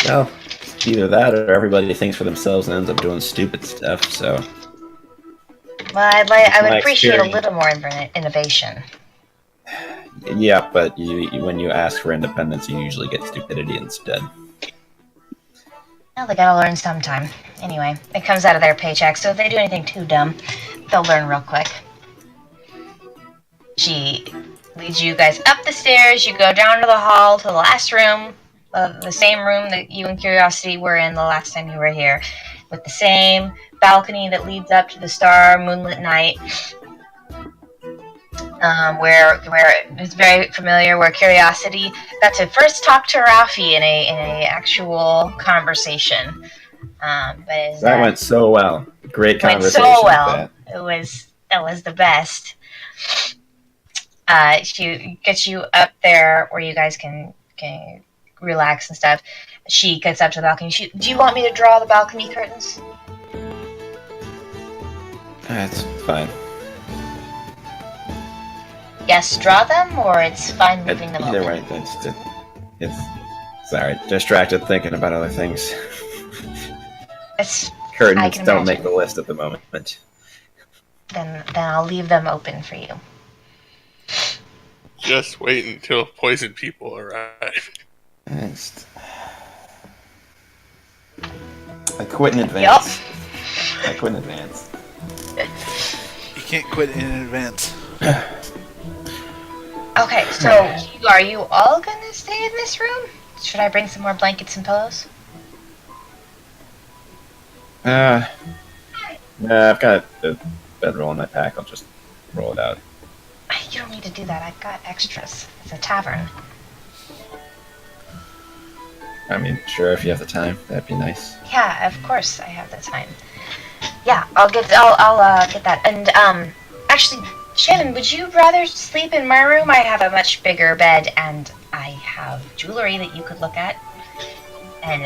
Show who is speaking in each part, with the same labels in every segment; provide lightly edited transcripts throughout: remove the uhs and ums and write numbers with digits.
Speaker 1: Well, it's either that or everybody thinks for themselves and ends up doing stupid stuff, so...
Speaker 2: Well, I would
Speaker 1: My
Speaker 2: appreciate a
Speaker 1: experience.
Speaker 2: little more innovation.
Speaker 1: Yeah, but when you ask for independence, you usually get stupidity instead.
Speaker 2: Well, they gotta learn sometime. Anyway, it comes out of their paycheck, so if they do anything too dumb, they'll learn real quick. She leads you guys up the stairs, you go down to the hall, to the last room, the same room that you and Curiosity were in the last time you were here, with the same balcony that leads up to the star moonlit night, where it's very familiar, where Curiosity got to first talk to Ralphie in a actual conversation.
Speaker 1: That went so well. Great conversation.
Speaker 2: Went so well. It was the best. She gets you up there where you guys can relax and stuff. She gets up to the balcony. Do you want me to draw the balcony curtains?
Speaker 1: That's fine.
Speaker 2: Yes, draw them, or it's fine moving them
Speaker 1: Either
Speaker 2: open?
Speaker 1: way, it's sorry, distracted thinking about other things. Curtains don't make the list at the moment.
Speaker 2: Then I'll leave them open for you.
Speaker 3: Just wait until poison people arrive.
Speaker 1: I quit in advance. Yep. I quit in advance.
Speaker 4: You can't quit in advance.
Speaker 2: Okay, so are you all gonna stay in this room? Should I bring some more blankets and pillows?
Speaker 1: I've got the bedroll in my pack. I'll just roll it out.
Speaker 2: You don't need to do that. I've got extras. It's a tavern.
Speaker 1: I mean, sure, if you have the time, that'd be nice.
Speaker 2: Yeah, of course I have the time. Yeah, I'll get that. And actually, Shannon, would you rather sleep in my room? I have a much bigger bed, and I have jewelry that you could look at. And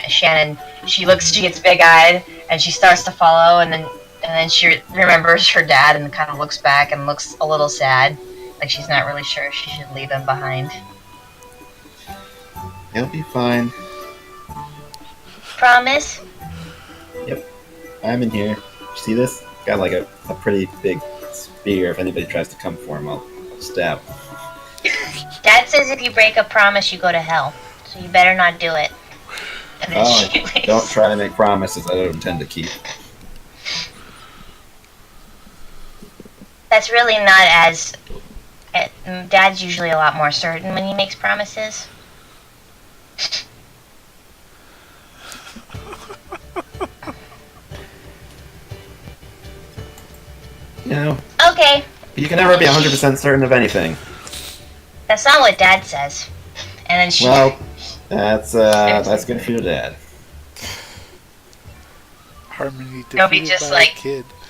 Speaker 2: Shannon, she gets big-eyed, and she starts to follow, and then she remembers her dad and kind of looks back and looks a little sad, like she's not really sure if she should leave him behind.
Speaker 1: He'll be fine.
Speaker 2: Promise?
Speaker 1: Yep. I'm in here. See this? Got like a pretty big spear. If anybody tries to come for him, I'll stab.
Speaker 2: Dad says if you break a promise, you go to hell. So you better not do it. And then she leaves.
Speaker 1: Don't try to make promises I don't intend to keep.
Speaker 2: That's really not as... Dad's usually a lot more certain when he makes promises.
Speaker 1: You know.
Speaker 2: Okay.
Speaker 1: You can never be 100% certain of anything.
Speaker 2: That's not what Dad says. And then she...
Speaker 1: Well, that's good for your dad.
Speaker 4: Harmony
Speaker 2: Toby just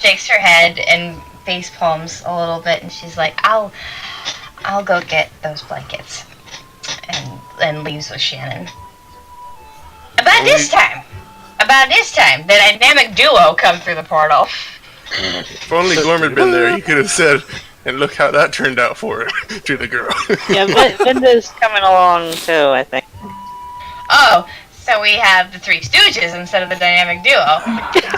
Speaker 2: shakes her head and face palms a little bit, and she's like, I'll go get those blankets. And leaves with Shannon. About this time, the dynamic duo come through the portal.
Speaker 3: If only Gorm had been there, he could have said, and look how that turned out for her, to the girl.
Speaker 5: Yeah, Vinda's coming along too, I think.
Speaker 2: Oh, so we have the Three Stooges instead of the dynamic duo.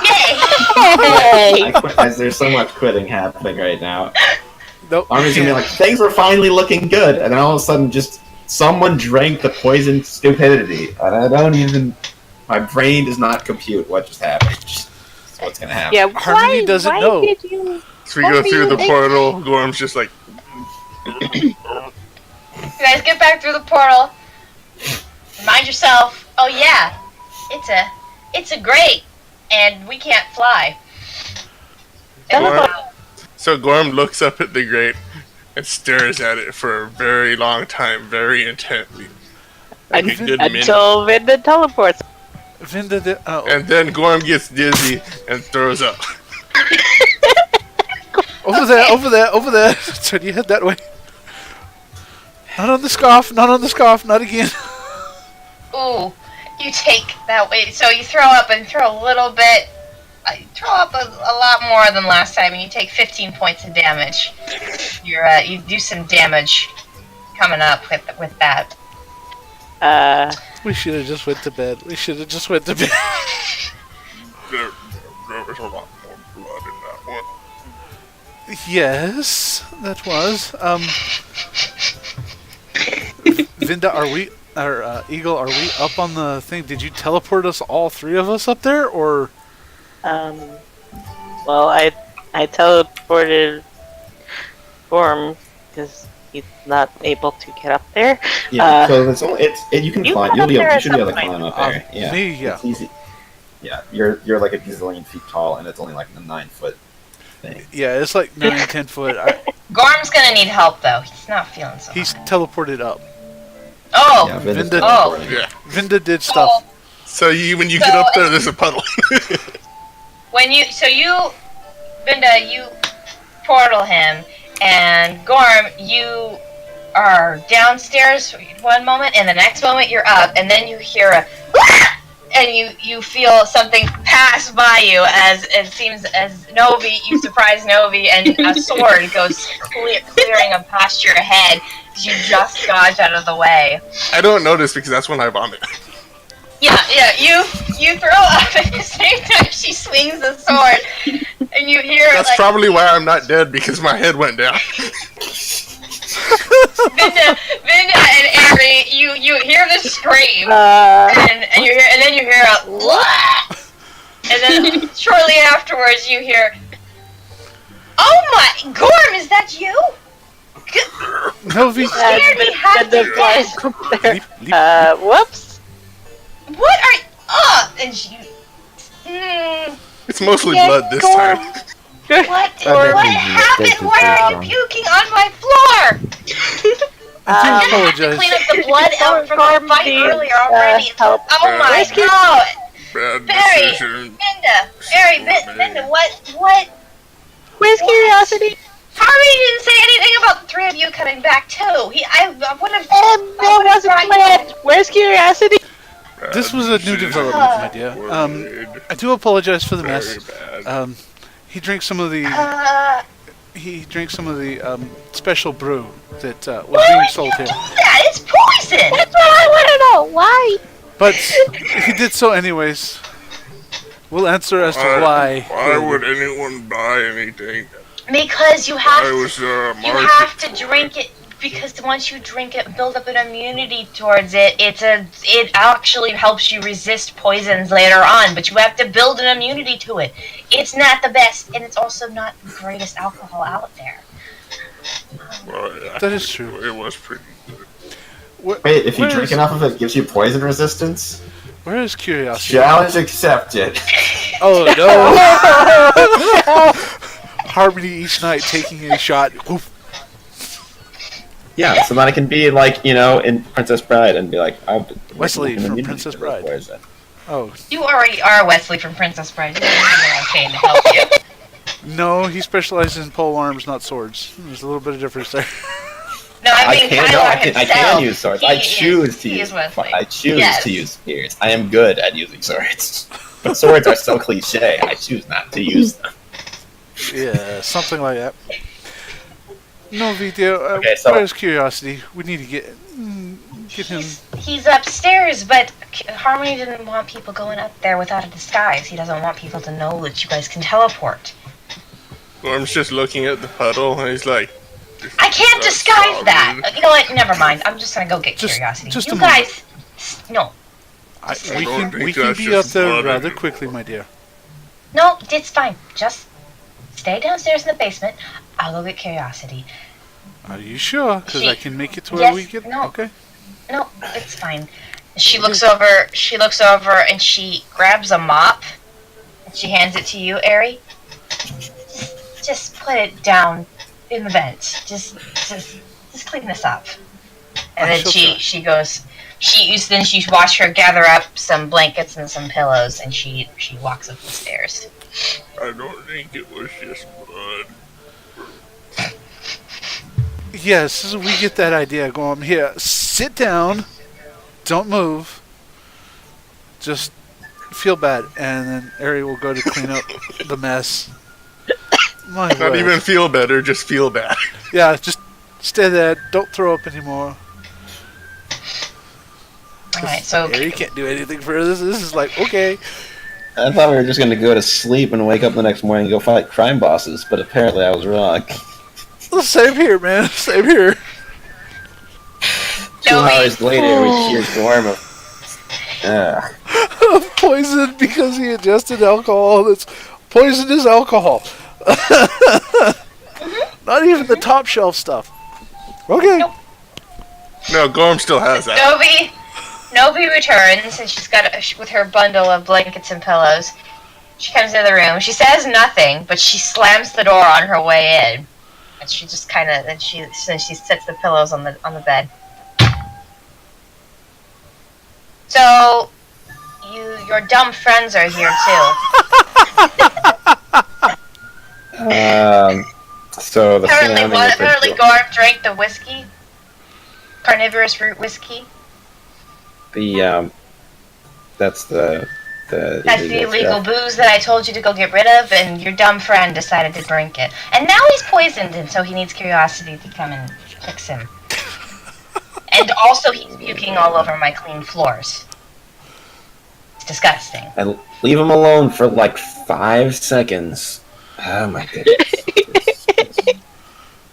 Speaker 2: Yay!
Speaker 1: There's so much quitting happening right now.
Speaker 4: Nope.
Speaker 1: Army's gonna be like, things are finally looking good, and then all of a sudden just someone drank the poison stupidity. And my brain does not compute what just happened. Just what's gonna happen.
Speaker 5: Yeah,
Speaker 4: Harmony doesn't know.
Speaker 3: So we go through the portal, Gorm's just like...
Speaker 2: You guys get back through the portal. Remind yourself, oh yeah, it's a grate, and we can't fly.
Speaker 3: So Gorm looks up at the grate and stares at it for a very long time, very intently. Like a good minute.
Speaker 5: Until Vinda teleports.
Speaker 3: And then Gorm gets dizzy and throws up.
Speaker 4: Over there. Turn your head that way. Not on the scarf, not again.
Speaker 2: Ooh, you take that way. So you throw up a little bit. You throw up a lot more than last time, and you take 15 points of damage. You do some damage coming up with that.
Speaker 4: We should have just went to bed. We should have just went to bed.
Speaker 3: There was a lot more blood in that one.
Speaker 4: Yes, that was. Vinda, Eagle, are we up on the thing? Did you teleport us, all three of us, up there, or?
Speaker 5: Well, I teleported Gorm because he's not able to get up there.
Speaker 1: Yeah, so you can
Speaker 5: you
Speaker 1: climb.
Speaker 5: got
Speaker 1: You
Speaker 5: up
Speaker 1: should
Speaker 5: there
Speaker 1: be
Speaker 5: at
Speaker 1: able to
Speaker 5: some
Speaker 1: climb up there. Yeah,
Speaker 4: Me, yeah.
Speaker 1: It's easy. Yeah, you're like a gazillion feet tall, and it's only like a 9-foot thing.
Speaker 4: Yeah, it's like 9-10 foot.
Speaker 2: Gorm's gonna need help though. He's not feeling so.
Speaker 4: He's
Speaker 2: hot.
Speaker 4: teleported up.
Speaker 2: Oh.
Speaker 1: Yeah, Vinda's
Speaker 4: Vinda-
Speaker 1: teleporting.
Speaker 3: Yeah.
Speaker 4: Vinda did stuff.
Speaker 2: Oh.
Speaker 3: So when you get up there, there's a puddle.
Speaker 2: Vinda, you portal him, and Gorm, you are downstairs one moment, and the next moment you're up, and then you hear a and you feel something pass by you as it seems as Novi, you surprise Novi, and a sword goes clearing up past your head as you just dodge out of the way.
Speaker 3: I don't notice because that's when I vomit.
Speaker 2: Yeah, you throw up at the same time she swings the sword, and you hear
Speaker 3: That's
Speaker 2: like
Speaker 3: probably why I'm not dead, because my head went down.
Speaker 2: Vinda and Ari, you hear the scream, and then you hear a "Wah!" and then shortly afterwards you hear, "Oh my, Gorm, is that you?"
Speaker 4: Novi.
Speaker 2: Scared me half to death.
Speaker 5: Whoops.
Speaker 2: What are and she.
Speaker 3: It's mostly
Speaker 5: Yeah,
Speaker 3: blood this
Speaker 5: Gorm.
Speaker 3: time.
Speaker 2: What happened? Why are you puking on my floor?
Speaker 4: I do
Speaker 2: I'm gonna have to
Speaker 4: apologize.
Speaker 2: clean up the blood out from the
Speaker 5: Gorm
Speaker 2: fight
Speaker 5: needs,
Speaker 2: earlier already.
Speaker 5: help.
Speaker 2: Oh my
Speaker 5: Rescue.
Speaker 2: god!
Speaker 3: Bad
Speaker 2: Barry,
Speaker 3: decision.
Speaker 2: Vinda, what?
Speaker 5: Where's Curiosity?
Speaker 2: Harvey didn't say anything about the three of you coming back too. I would have.
Speaker 5: There was a plan. Where's Curiosity?
Speaker 4: This was a new development, my dear. I do apologize for the mess.
Speaker 3: Very bad.
Speaker 4: He drank some of the special brew that was
Speaker 2: Why
Speaker 4: being
Speaker 2: would
Speaker 4: sold
Speaker 2: you
Speaker 4: here.
Speaker 2: do that? It's poison.
Speaker 5: That's what I want to know. Why?
Speaker 4: But he did so anyways. We'll answer as to why.
Speaker 3: Why would anyone buy anything?
Speaker 2: Because you have
Speaker 3: I was
Speaker 2: you
Speaker 3: market.
Speaker 2: have to drink it. Because once you drink it, build up an immunity towards it. It actually helps you resist poisons later on. But you have to build an immunity to it. It's not the best, and it's also not the greatest alcohol out there.
Speaker 3: Well, yeah,
Speaker 4: That is true.
Speaker 3: It was pretty good.
Speaker 1: Wait, if you drink enough of it, it gives you poison resistance?
Speaker 4: Where is Curiosity?
Speaker 1: Challenge accepted.
Speaker 4: Oh no! Harmony each night taking a shot. Oof.
Speaker 1: Yeah, so that I can be like, in Princess Bride and be like, I'm
Speaker 4: Wesley from Princess Bride.
Speaker 1: Poison.
Speaker 4: Oh
Speaker 2: You already are Wesley from Princess Bride. You don't need Arcane to help you.
Speaker 4: no, he specializes in pole arms, not swords. There's a little bit of difference there.
Speaker 2: No, I mean Tyler
Speaker 1: I can use swords. I choose to use.
Speaker 2: Wesley.
Speaker 1: I choose
Speaker 2: Yes.
Speaker 1: to use spears. I am good at using swords, but swords are so cliche. I choose not to use them.
Speaker 4: Yeah, something like that. No video.
Speaker 1: Okay, so-
Speaker 4: Where's Curiosity? We need to get him.
Speaker 2: He's upstairs, but Harmony didn't want people going up there without a disguise. He doesn't want people to know that you guys can teleport.
Speaker 3: Gorm's just looking at the puddle, and he's like,
Speaker 2: I can't
Speaker 3: That's
Speaker 2: disguise that.
Speaker 3: solid.
Speaker 2: You know what? Never mind. I'm just gonna go get Curiosity.
Speaker 4: Just
Speaker 2: you
Speaker 4: a moment.
Speaker 2: guys, no,
Speaker 4: We
Speaker 3: don't
Speaker 4: can
Speaker 3: think
Speaker 4: be
Speaker 3: that's
Speaker 4: up
Speaker 3: just
Speaker 4: there
Speaker 3: blood
Speaker 4: rather
Speaker 3: anymore.
Speaker 4: quickly, my dear.
Speaker 2: no, it's fine. Just stay downstairs in the basement. I'll go get Curiosity.
Speaker 4: Are you sure? Because I can make it to where
Speaker 2: Yes,
Speaker 4: we get.
Speaker 2: no.
Speaker 4: Okay.
Speaker 2: No, it's fine. She looks over. She looks over and she grabs a mop. She hands it to you, Ari. Just put it down in the vent. Just clean this up. And
Speaker 4: I
Speaker 2: then
Speaker 4: shall try.
Speaker 2: she goes. Then she watched her gather up some blankets and some pillows, and she walks up the stairs.
Speaker 3: I don't think it was just blood.
Speaker 4: Yes, we get that idea going. Here, sit down. Don't move. Just feel bad, and then Ari will go to clean up the mess. My
Speaker 3: Not
Speaker 4: word.
Speaker 3: even feel better, just feel bad.
Speaker 4: Yeah, just stay there. Don't throw up anymore.
Speaker 2: Alright, so
Speaker 4: Harry can't do anything for this. This is like, okay.
Speaker 6: I thought we were just going to go to sleep and wake up the next morning and go fight crime bosses, but apparently I was wrong.
Speaker 4: Same here, man. Same here.
Speaker 6: 2 hours later, we hear Gorm of...
Speaker 4: Poisoned because he ingested alcohol that's poisonous alcohol. Not even the top shelf stuff. Okay.
Speaker 2: Nope.
Speaker 3: No, Gorm still has that.
Speaker 2: Nobi returns, and she's got with her bundle of blankets and pillows. She comes into the room. She says nothing, but she slams the door on her way in. And she just kind of, then she sets the pillows on the bed. So, your dumb friends are here too.
Speaker 6: So the
Speaker 2: Apparently Gorm drank the whiskey, carnivorous root whiskey.
Speaker 6: That's the
Speaker 2: illegal booze that I told you to go get rid of, and your dumb friend decided to drink it. And now he's poisoned, and so he needs Curiosity to come and fix him. And also he's puking all over my clean floors. It's disgusting.
Speaker 6: And leave him alone for like 5 seconds. Oh my goodness.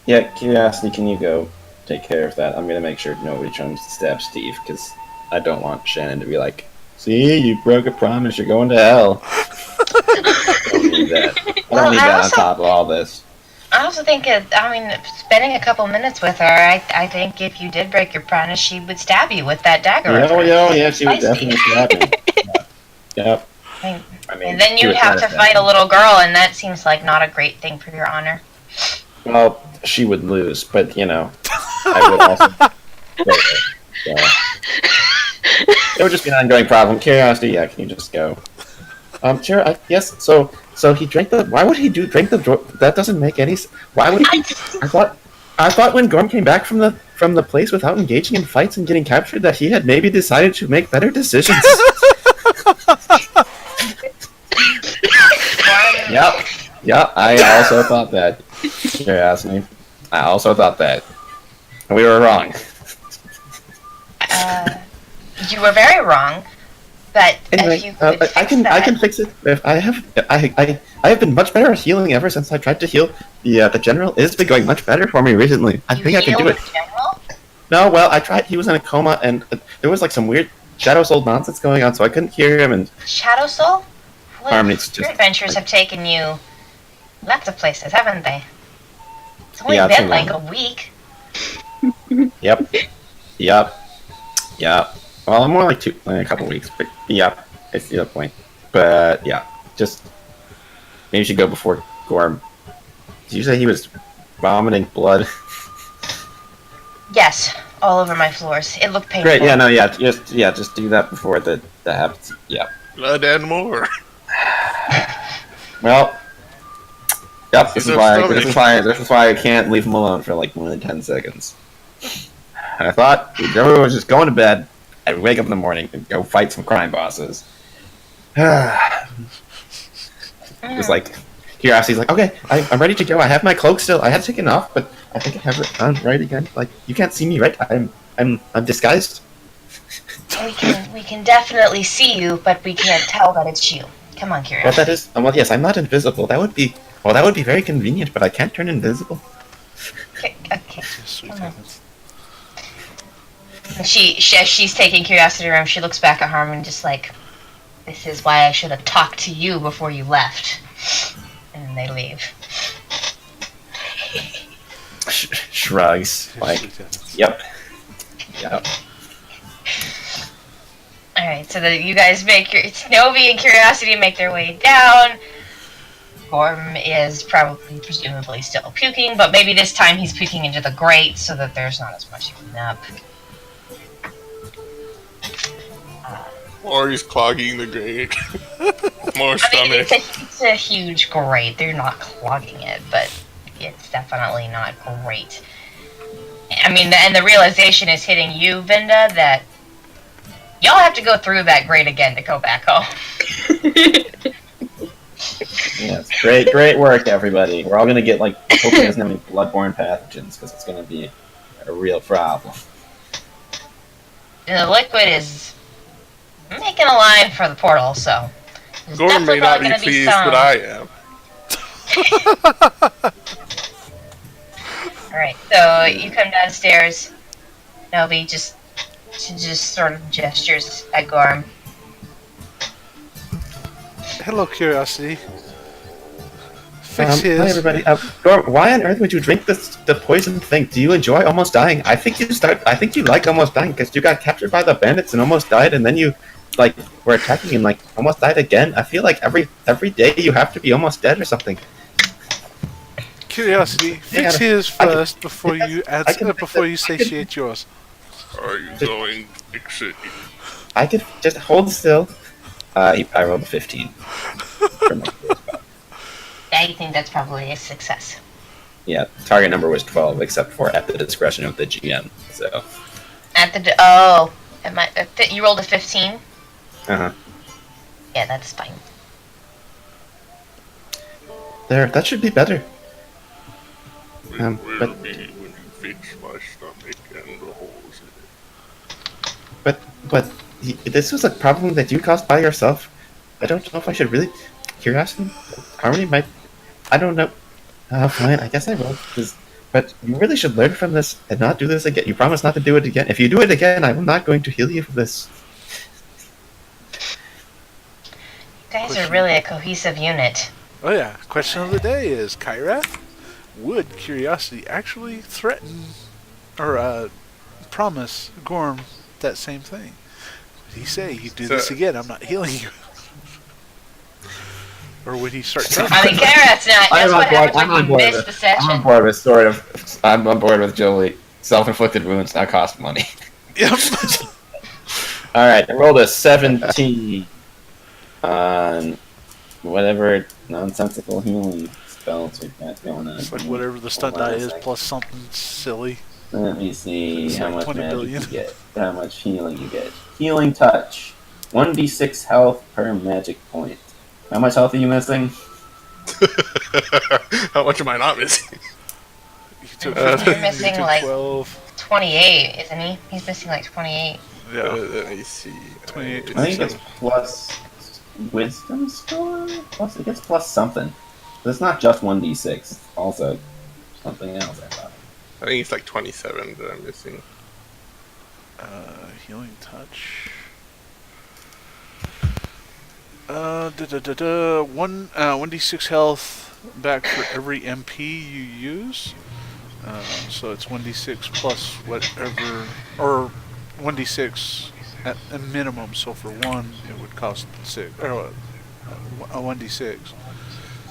Speaker 6: Yeah, Curiosity, can you go take care of that? I'm gonna make sure nobody tries to stab Steve, because I don't want Shannon to be like, see, you broke a promise, you're going to hell. I don't need that. I don't need that on top of all this.
Speaker 2: I also think, spending a couple minutes with her, I think if you did break your promise, she would stab you with that dagger.
Speaker 6: Yeah, she would definitely stab me. Yep.
Speaker 2: And then you'd have to fight a little girl, and that seems like not a great thing for your honor.
Speaker 6: Well, she would lose, but, I would also... It would just be an ongoing problem. Curiosity, yeah, can you just go? Sure, yes, so he drank the... Why would he drink the... That doesn't make any... Why would he... I thought when Gorm came back from the place without engaging in fights and getting captured that he had maybe decided to make better decisions. Yep, I also thought that. Curiosity. I also thought that. We were wrong.
Speaker 2: You were very wrong, but
Speaker 6: anyway,
Speaker 2: if you could fix
Speaker 6: I can fix it. I have been much better at healing ever since I tried to heal. The general has been going much better for me recently. I think I can do it.
Speaker 2: General?
Speaker 6: No, well, I tried. He was in a coma, and there was like some weird Shadow Soul nonsense going on, so I couldn't hear him. And
Speaker 2: Shadow Soul?
Speaker 6: Your
Speaker 2: adventures have taken you lots of places, haven't they? It's only
Speaker 6: Yeah,
Speaker 2: been like a week.
Speaker 6: Yep. Well, more like a couple weeks, but yep, I see the point. But yeah, just maybe you should go before Gorm. Did you say he was vomiting blood?
Speaker 2: Yes, all over my floors. It looked painful.
Speaker 6: Great. Yeah, just do that before that happens. Yeah.
Speaker 3: Blood and more.
Speaker 6: Well. Yep. This is why I can't leave him alone for like more than 10 seconds. I thought everyone was just going to bed and wake up in the morning and go fight some crime bosses. It's like Curiosity's like, okay, I'm ready to go. I have my cloak still. I had to take it off, but I think I have it on right again. Like, you can't see me, right? I'm disguised.
Speaker 2: We can definitely see you, but we can't tell that it's you. Come on, Curiosity.
Speaker 6: Well, that is. Well, yes, I'm not invisible. That would be very convenient, but I can't turn invisible.
Speaker 2: Okay. Come on. She's taking Curiosity around. She looks back at Harmon just like, this is why I should have talked to you before you left. And then they leave.
Speaker 6: Shrugs. Like, yep.
Speaker 2: Alright, so you guys Novi and Curiosity make their way down. Gorm is presumably still puking, but maybe this time he's puking into the grate so that there's not as much to clean up.
Speaker 3: Or he's clogging the grate. More stomach.
Speaker 2: It's a huge grate. They're not clogging it, but it's definitely not great. And the realization is hitting you, Vinda, that y'all have to go through that grate again to go back home.
Speaker 6: Yes, great work, everybody. We're all gonna get hopefully there's not any bloodborne pathogens because it's gonna be a real problem.
Speaker 2: And the liquid is making a line for the portal, so there's
Speaker 3: Gorm may
Speaker 2: definitely
Speaker 3: not be
Speaker 2: gonna be
Speaker 3: pleased,
Speaker 2: some.
Speaker 3: but I am.
Speaker 2: Alright, so you come downstairs. Novi just sort of gestures at Gorm.
Speaker 4: Hello, Curiosity. Fix his.
Speaker 6: Hi everybody. Gorm, why on earth would you drink the poison thing? Do you enjoy almost dying? I think you like almost dying because you got captured by the bandits and almost died, and then you were attacking and almost died again. I feel like every day you have to be almost dead or something.
Speaker 4: Curiosity, fix his first before you satiate yours.
Speaker 3: Are you going to fix it?
Speaker 6: I could just hold still. I rolled a 15.
Speaker 2: I think that's probably a success.
Speaker 6: Yeah, target number was 12, except for at the discretion of the GM. So.
Speaker 2: You rolled a 15?
Speaker 6: Uh-huh.
Speaker 2: Yeah, that's fine.
Speaker 6: There, that should be better.
Speaker 3: It will
Speaker 6: but-
Speaker 3: be when you fix my stomach and the holes in it.
Speaker 6: But this was a problem that you caused by yourself. I don't know if I should really. Curiosity? Harmony might. I don't know. Fine, I guess I will. But you really should learn from this and not do this again. You promise not to do it again. If you do it again, I'm not going to heal you for this.
Speaker 2: You guys are really a cohesive unit.
Speaker 4: Oh yeah. Question of the day is, Kyrath, would Curiosity actually threaten or promise Gorm that same thing? Would he say, you do this again, I'm not healing you? Or would he start telling
Speaker 2: I mean, Garrett's not. That's what happens when you miss the session.
Speaker 6: I'm on board with I'm on board with Jolie. Self-inflicted wounds now cost money.
Speaker 4: Yep.
Speaker 6: Alright, I rolled a 17 on whatever nonsensical healing spells we've got going on.
Speaker 4: It's like whatever the stunt die is plus something silly.
Speaker 6: Let me see
Speaker 4: It's
Speaker 6: how
Speaker 4: like
Speaker 6: much
Speaker 4: 20
Speaker 6: magic
Speaker 4: billion.
Speaker 6: you get. How much healing you get. Healing touch. 1d6 health per magic point. How much health are you missing?
Speaker 3: How much am I not missing?
Speaker 4: You took
Speaker 2: You're
Speaker 4: 15,
Speaker 2: missing,
Speaker 4: you took
Speaker 2: like-
Speaker 4: 12.
Speaker 2: 28, isn't he? He's missing like 28.
Speaker 4: Yeah.
Speaker 3: Let me see.
Speaker 4: 28.
Speaker 6: I think it's plus wisdom score? It gets plus something. But it's not just 1d6. It's also something else, I thought.
Speaker 3: I think it's like 27 that I'm missing.
Speaker 4: Healing touch. 1d6 health back for every MP you use. So it's 1d6 plus whatever, or 1d6 at a minimum. So for one, it would cost 6, or a 1d6.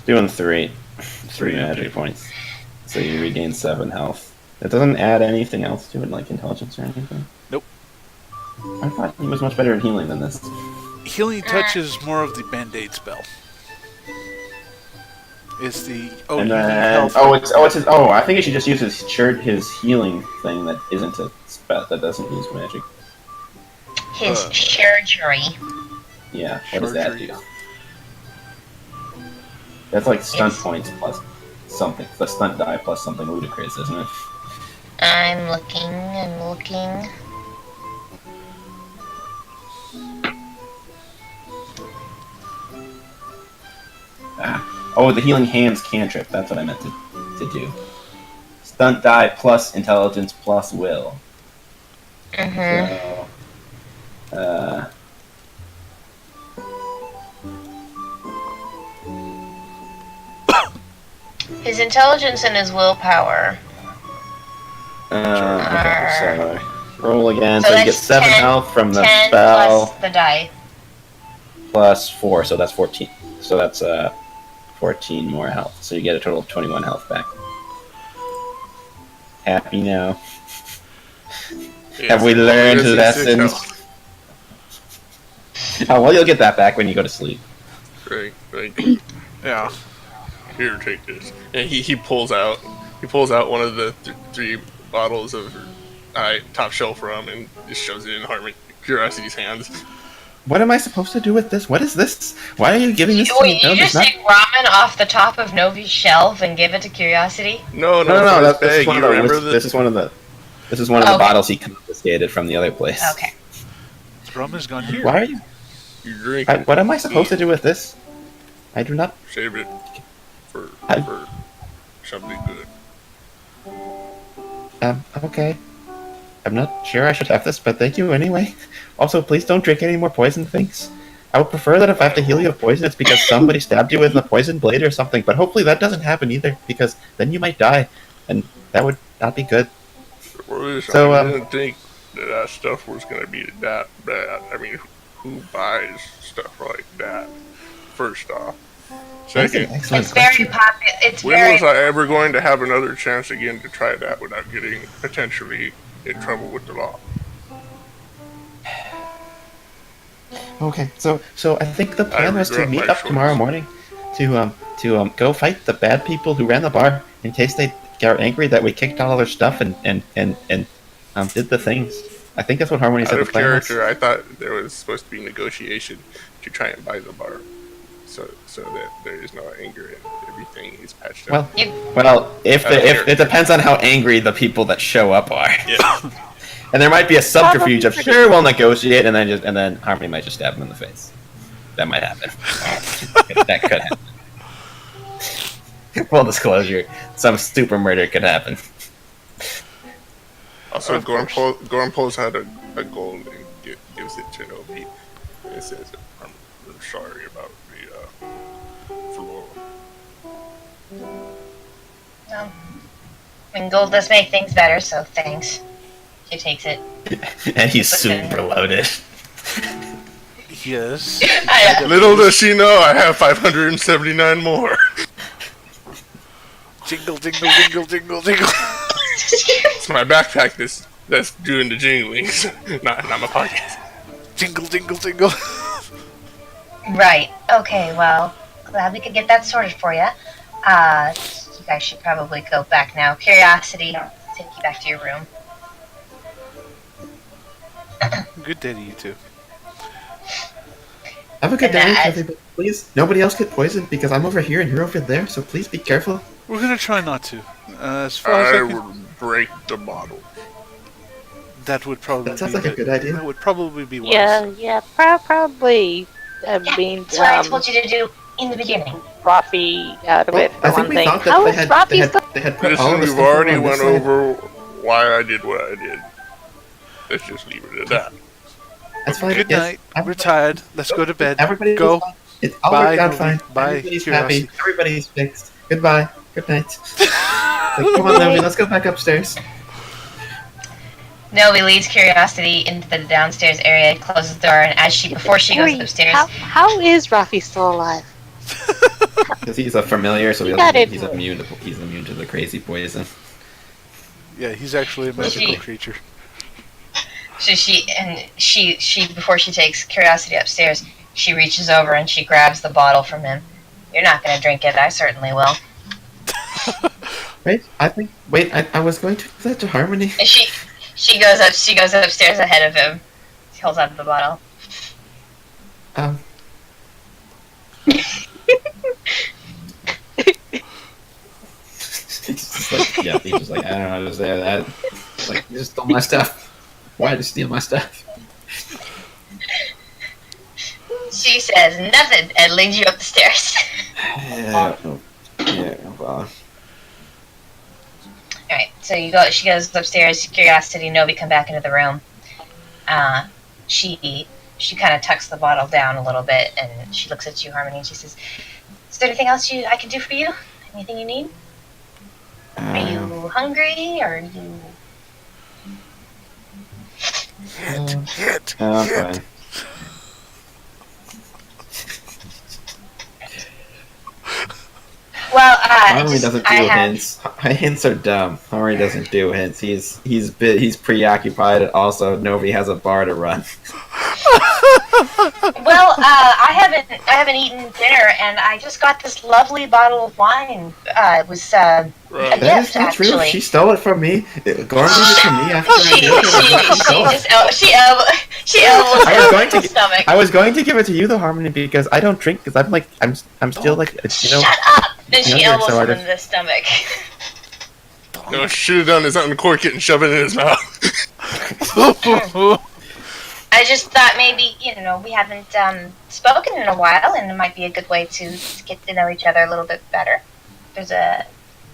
Speaker 6: Doing three magic points. So you regain 7 health. It doesn't add anything else to it, like intelligence or anything?
Speaker 4: Nope.
Speaker 6: I thought he was much better at healing than this.
Speaker 4: Healing touch is more of the band-aid spell. It's the
Speaker 6: And
Speaker 4: you need
Speaker 6: then,
Speaker 4: health.
Speaker 6: I think he should just use his healing thing that isn't a spell, that doesn't use magic.
Speaker 2: His surgery.
Speaker 6: Yeah, what does that
Speaker 4: Surgery.
Speaker 6: do? That's like stunt
Speaker 2: It's-
Speaker 6: points plus something. The stunt die plus something ludicrous, isn't it?
Speaker 2: I'm looking.
Speaker 6: Oh, the healing hands cantrip. That's what I meant to do. Stunt die plus intelligence plus will.
Speaker 2: Mm-hmm.
Speaker 6: So,
Speaker 2: His intelligence and his willpower.
Speaker 6: okay, so roll again. So, you get
Speaker 2: that's
Speaker 6: 7 health from the
Speaker 2: 10
Speaker 6: spell
Speaker 2: plus the die.
Speaker 6: plus 4, so that's 14. So that's 14 more health. So you get a total of 21 health back. Happy now. Have we learned
Speaker 3: Yes,
Speaker 6: lessons? Oh, well, you'll get that back when you go to sleep.
Speaker 3: Right.
Speaker 4: Yeah.
Speaker 3: Here, take this. And he pulls out one of the 3 bottles of top shelf rum and just shoves it in Curiosity's hands.
Speaker 6: What am I supposed to do with this? What is this? Why are you giving this to
Speaker 2: Wait,
Speaker 6: me?
Speaker 2: you
Speaker 6: No,
Speaker 2: just
Speaker 6: there's
Speaker 2: take ramen off the top of Novi's shelf and give it to Curiosity?
Speaker 3: No,
Speaker 6: No,
Speaker 3: this
Speaker 6: this is one of
Speaker 3: remember
Speaker 6: this is one of the the
Speaker 2: Okay.
Speaker 6: bottles he confiscated from the other place.
Speaker 2: Okay.
Speaker 4: Rum is gone here.
Speaker 6: Why are you?
Speaker 3: You drink
Speaker 6: What am I supposed to do with this? I do not.
Speaker 3: save it for something good.
Speaker 6: Okay. I'm not sure I should have this, but thank you anyway. Also, please don't drink any more poison things. I would prefer that if I have to heal you of poison, it's because somebody stabbed you with a poison blade or something, but hopefully that doesn't happen either, because then you might die, and that would not be good. So,
Speaker 3: I didn't think that stuff was going to be that bad. I mean, who buys stuff like that? First off.
Speaker 6: That's an
Speaker 3: Second,
Speaker 6: excellent
Speaker 2: It's very
Speaker 6: question.
Speaker 2: popular. It's
Speaker 3: when
Speaker 2: very.
Speaker 3: was I ever going to have another chance again to try that without getting potentially in trouble with the law?
Speaker 6: Okay, so I think the plan was to
Speaker 3: regret
Speaker 6: meet
Speaker 3: my
Speaker 6: up tomorrow
Speaker 3: choice.
Speaker 6: morning to go fight the bad people who ran the bar in case they got angry that we kicked all their stuff and did the things. I think that's what Harmony
Speaker 3: Out
Speaker 6: said the
Speaker 3: of
Speaker 6: plan was.
Speaker 3: character, I thought there was supposed to be negotiation to try and buy the bar, so that there is no anger and everything is patched
Speaker 6: Well,
Speaker 3: up.
Speaker 6: well, if
Speaker 3: Character.
Speaker 6: it depends on how angry the people that show up are.
Speaker 3: Yeah.
Speaker 6: And there might be a subterfuge of sure we'll negotiate, and then Harmony might just stab him in the face. That might happen. That could happen. Full disclosure: some stupid murder could happen.
Speaker 3: Also,
Speaker 4: Of
Speaker 3: Gorm
Speaker 4: course.
Speaker 3: pulls out a gold and gives it to Nobi. And it says, I'm sorry about the floor.
Speaker 2: I mean, gold does make things better, so thanks. She takes it.
Speaker 6: And he's super loaded.
Speaker 4: Yes.
Speaker 3: Little does she know, I have 579 more.
Speaker 4: Jingle, jingle, jingle, jingle, jingle.
Speaker 3: It's my backpack that's doing the jinglings, not my pocket.
Speaker 4: Jingle, jingle, jingle.
Speaker 2: Right. Okay, well, glad we could get that sorted for you. You guys should probably go back now. Curiosity, take you back to your room.
Speaker 4: Good day to you two.
Speaker 6: Have a good
Speaker 2: And
Speaker 6: day,
Speaker 2: that-
Speaker 6: everybody. Please, nobody else get poisoned because I'm over here and you're over there. So please be careful.
Speaker 4: We're gonna try not to. As far as
Speaker 3: I
Speaker 4: I can,
Speaker 3: would break the bottle.
Speaker 4: that would probably
Speaker 6: That sounds
Speaker 4: be
Speaker 6: like a good idea.
Speaker 4: That would probably be wise.
Speaker 5: Yeah, probably.
Speaker 2: Yeah,
Speaker 5: Being
Speaker 2: that's what I told you to do in the beginning.
Speaker 5: Rafi out of
Speaker 6: Well,
Speaker 5: it for
Speaker 6: I think
Speaker 5: one
Speaker 6: we
Speaker 5: thing.
Speaker 6: thought that
Speaker 5: How
Speaker 6: they
Speaker 5: is
Speaker 6: had,
Speaker 5: Rafi still?
Speaker 6: they had put all
Speaker 3: Listen,
Speaker 6: of the
Speaker 3: we've
Speaker 6: stuff
Speaker 3: already
Speaker 6: on this
Speaker 3: went
Speaker 6: side.
Speaker 3: over why I did what I did. Let's just leave it at that.
Speaker 6: That's fine.
Speaker 4: Good
Speaker 6: yes.
Speaker 4: night. We're
Speaker 6: Everybody-
Speaker 4: tired. Let's go to bed.
Speaker 6: Everybody
Speaker 4: Go.
Speaker 6: It's all
Speaker 4: Bye,
Speaker 6: worked out
Speaker 4: Novi.
Speaker 6: fine.
Speaker 4: Bye,
Speaker 6: Everybody's
Speaker 4: Curiosity.
Speaker 6: happy. Everybody's fixed. Goodbye. Good night. Like, come on, Novi. Let's go back upstairs.
Speaker 2: Novi leads Curiosity into the downstairs area, closes the door, and before she goes
Speaker 5: Wait,
Speaker 2: upstairs,
Speaker 5: how is Rafi still alive?
Speaker 6: Because he's a familiar, so
Speaker 5: He got it.
Speaker 6: he's immune to the crazy poison.
Speaker 4: Yeah, he's actually a magical
Speaker 2: She-
Speaker 4: creature.
Speaker 2: so she before she takes Curiosity upstairs, she reaches over and she grabs the bottle from him. You're not gonna drink it. I certainly will.
Speaker 6: Wait, I was going to do that to Harmony.
Speaker 2: And she goes upstairs ahead of him. She holds out the bottle.
Speaker 6: He's just like, yeah, he's just like, I don't know how to say that. It's like, you just stole my stuff. Why'd you steal my stuff?
Speaker 2: She says nothing and leads you up the stairs.
Speaker 6: Well,
Speaker 2: Alright, so she goes upstairs, Curiosity, Novi come back into the room. She kind of tucks the bottle down a little bit and she looks at you, Harmony, and she says, is there anything else I can do for you? Anything you need? Are you hungry? Or are you...
Speaker 4: Hit.
Speaker 6: I'm fine.
Speaker 2: Well,
Speaker 6: Harmony doesn't do
Speaker 2: I have...
Speaker 6: hints. Hints are dumb. Harmony doesn't do hints. He's preoccupied. Also, Novi has a bar to run.
Speaker 2: Well, I haven't eaten dinner, and I just got this lovely bottle of wine. It was a
Speaker 3: Right.
Speaker 6: That is
Speaker 2: gift,
Speaker 6: not true.
Speaker 2: actually.
Speaker 6: She stole it from me. Gorm did it from me after I did it.
Speaker 2: She elbows
Speaker 6: I was
Speaker 2: him
Speaker 6: going
Speaker 2: in
Speaker 6: to
Speaker 2: the stomach.
Speaker 6: I was going to give it to you, though, Harmony, because I don't drink. Because I'm still like, you know.
Speaker 2: Shut up! Then she
Speaker 6: younger,
Speaker 2: elbows
Speaker 6: so I
Speaker 2: him in
Speaker 6: just-
Speaker 2: the stomach.
Speaker 3: No, what she should have done is uncork it and shove it in his mouth.
Speaker 2: I just thought maybe, we haven't spoken in a while, and it might be a good way to get to know each other a little bit better. There's a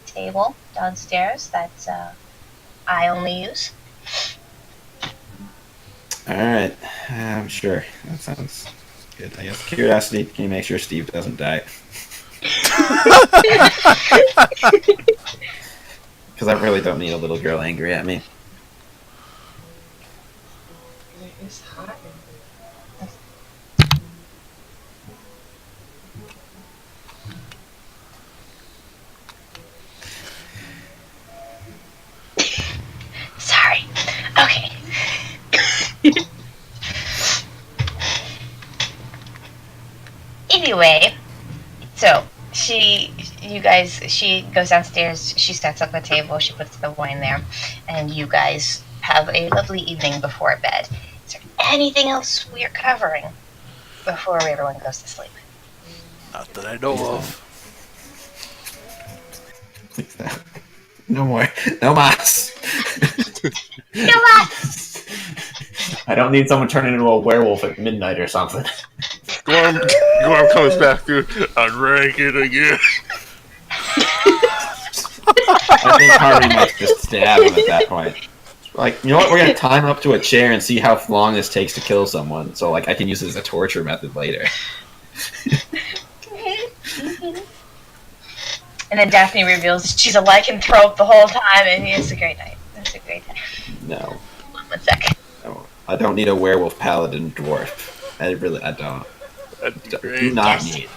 Speaker 2: table downstairs that I only use.
Speaker 1: Alright, sure. That sounds good. I guess. Curiosity, can you make sure Steve doesn't die? Because I really don't need a little girl angry at me.
Speaker 7: It's hot.
Speaker 2: Sorry. Okay. Anyway, so she goes downstairs, she sets up the table, she puts the wine there, and you guys have a lovely evening before bed. Is there anything else we're covering before everyone goes to sleep?
Speaker 4: Not that I know of.
Speaker 1: No more. No mas.
Speaker 2: No what?
Speaker 1: I don't need someone turning into a werewolf at midnight or something.
Speaker 3: Gorm comes back through. I drank it again.
Speaker 1: I think Harvey might just stab him at that point. Like, you know what? We're gonna tie him up to a chair and see how long this takes to kill someone. So, like, I can use it as a torture method later.
Speaker 2: And then Daphne reveals she's a lycanthrope the whole time, and it's a great night. It's a great time.
Speaker 1: No.
Speaker 2: 1 second.
Speaker 1: No. I don't need a werewolf paladin dwarf. I don't.
Speaker 3: That'd be
Speaker 1: Do
Speaker 3: great.
Speaker 1: not
Speaker 2: Yes,
Speaker 1: need.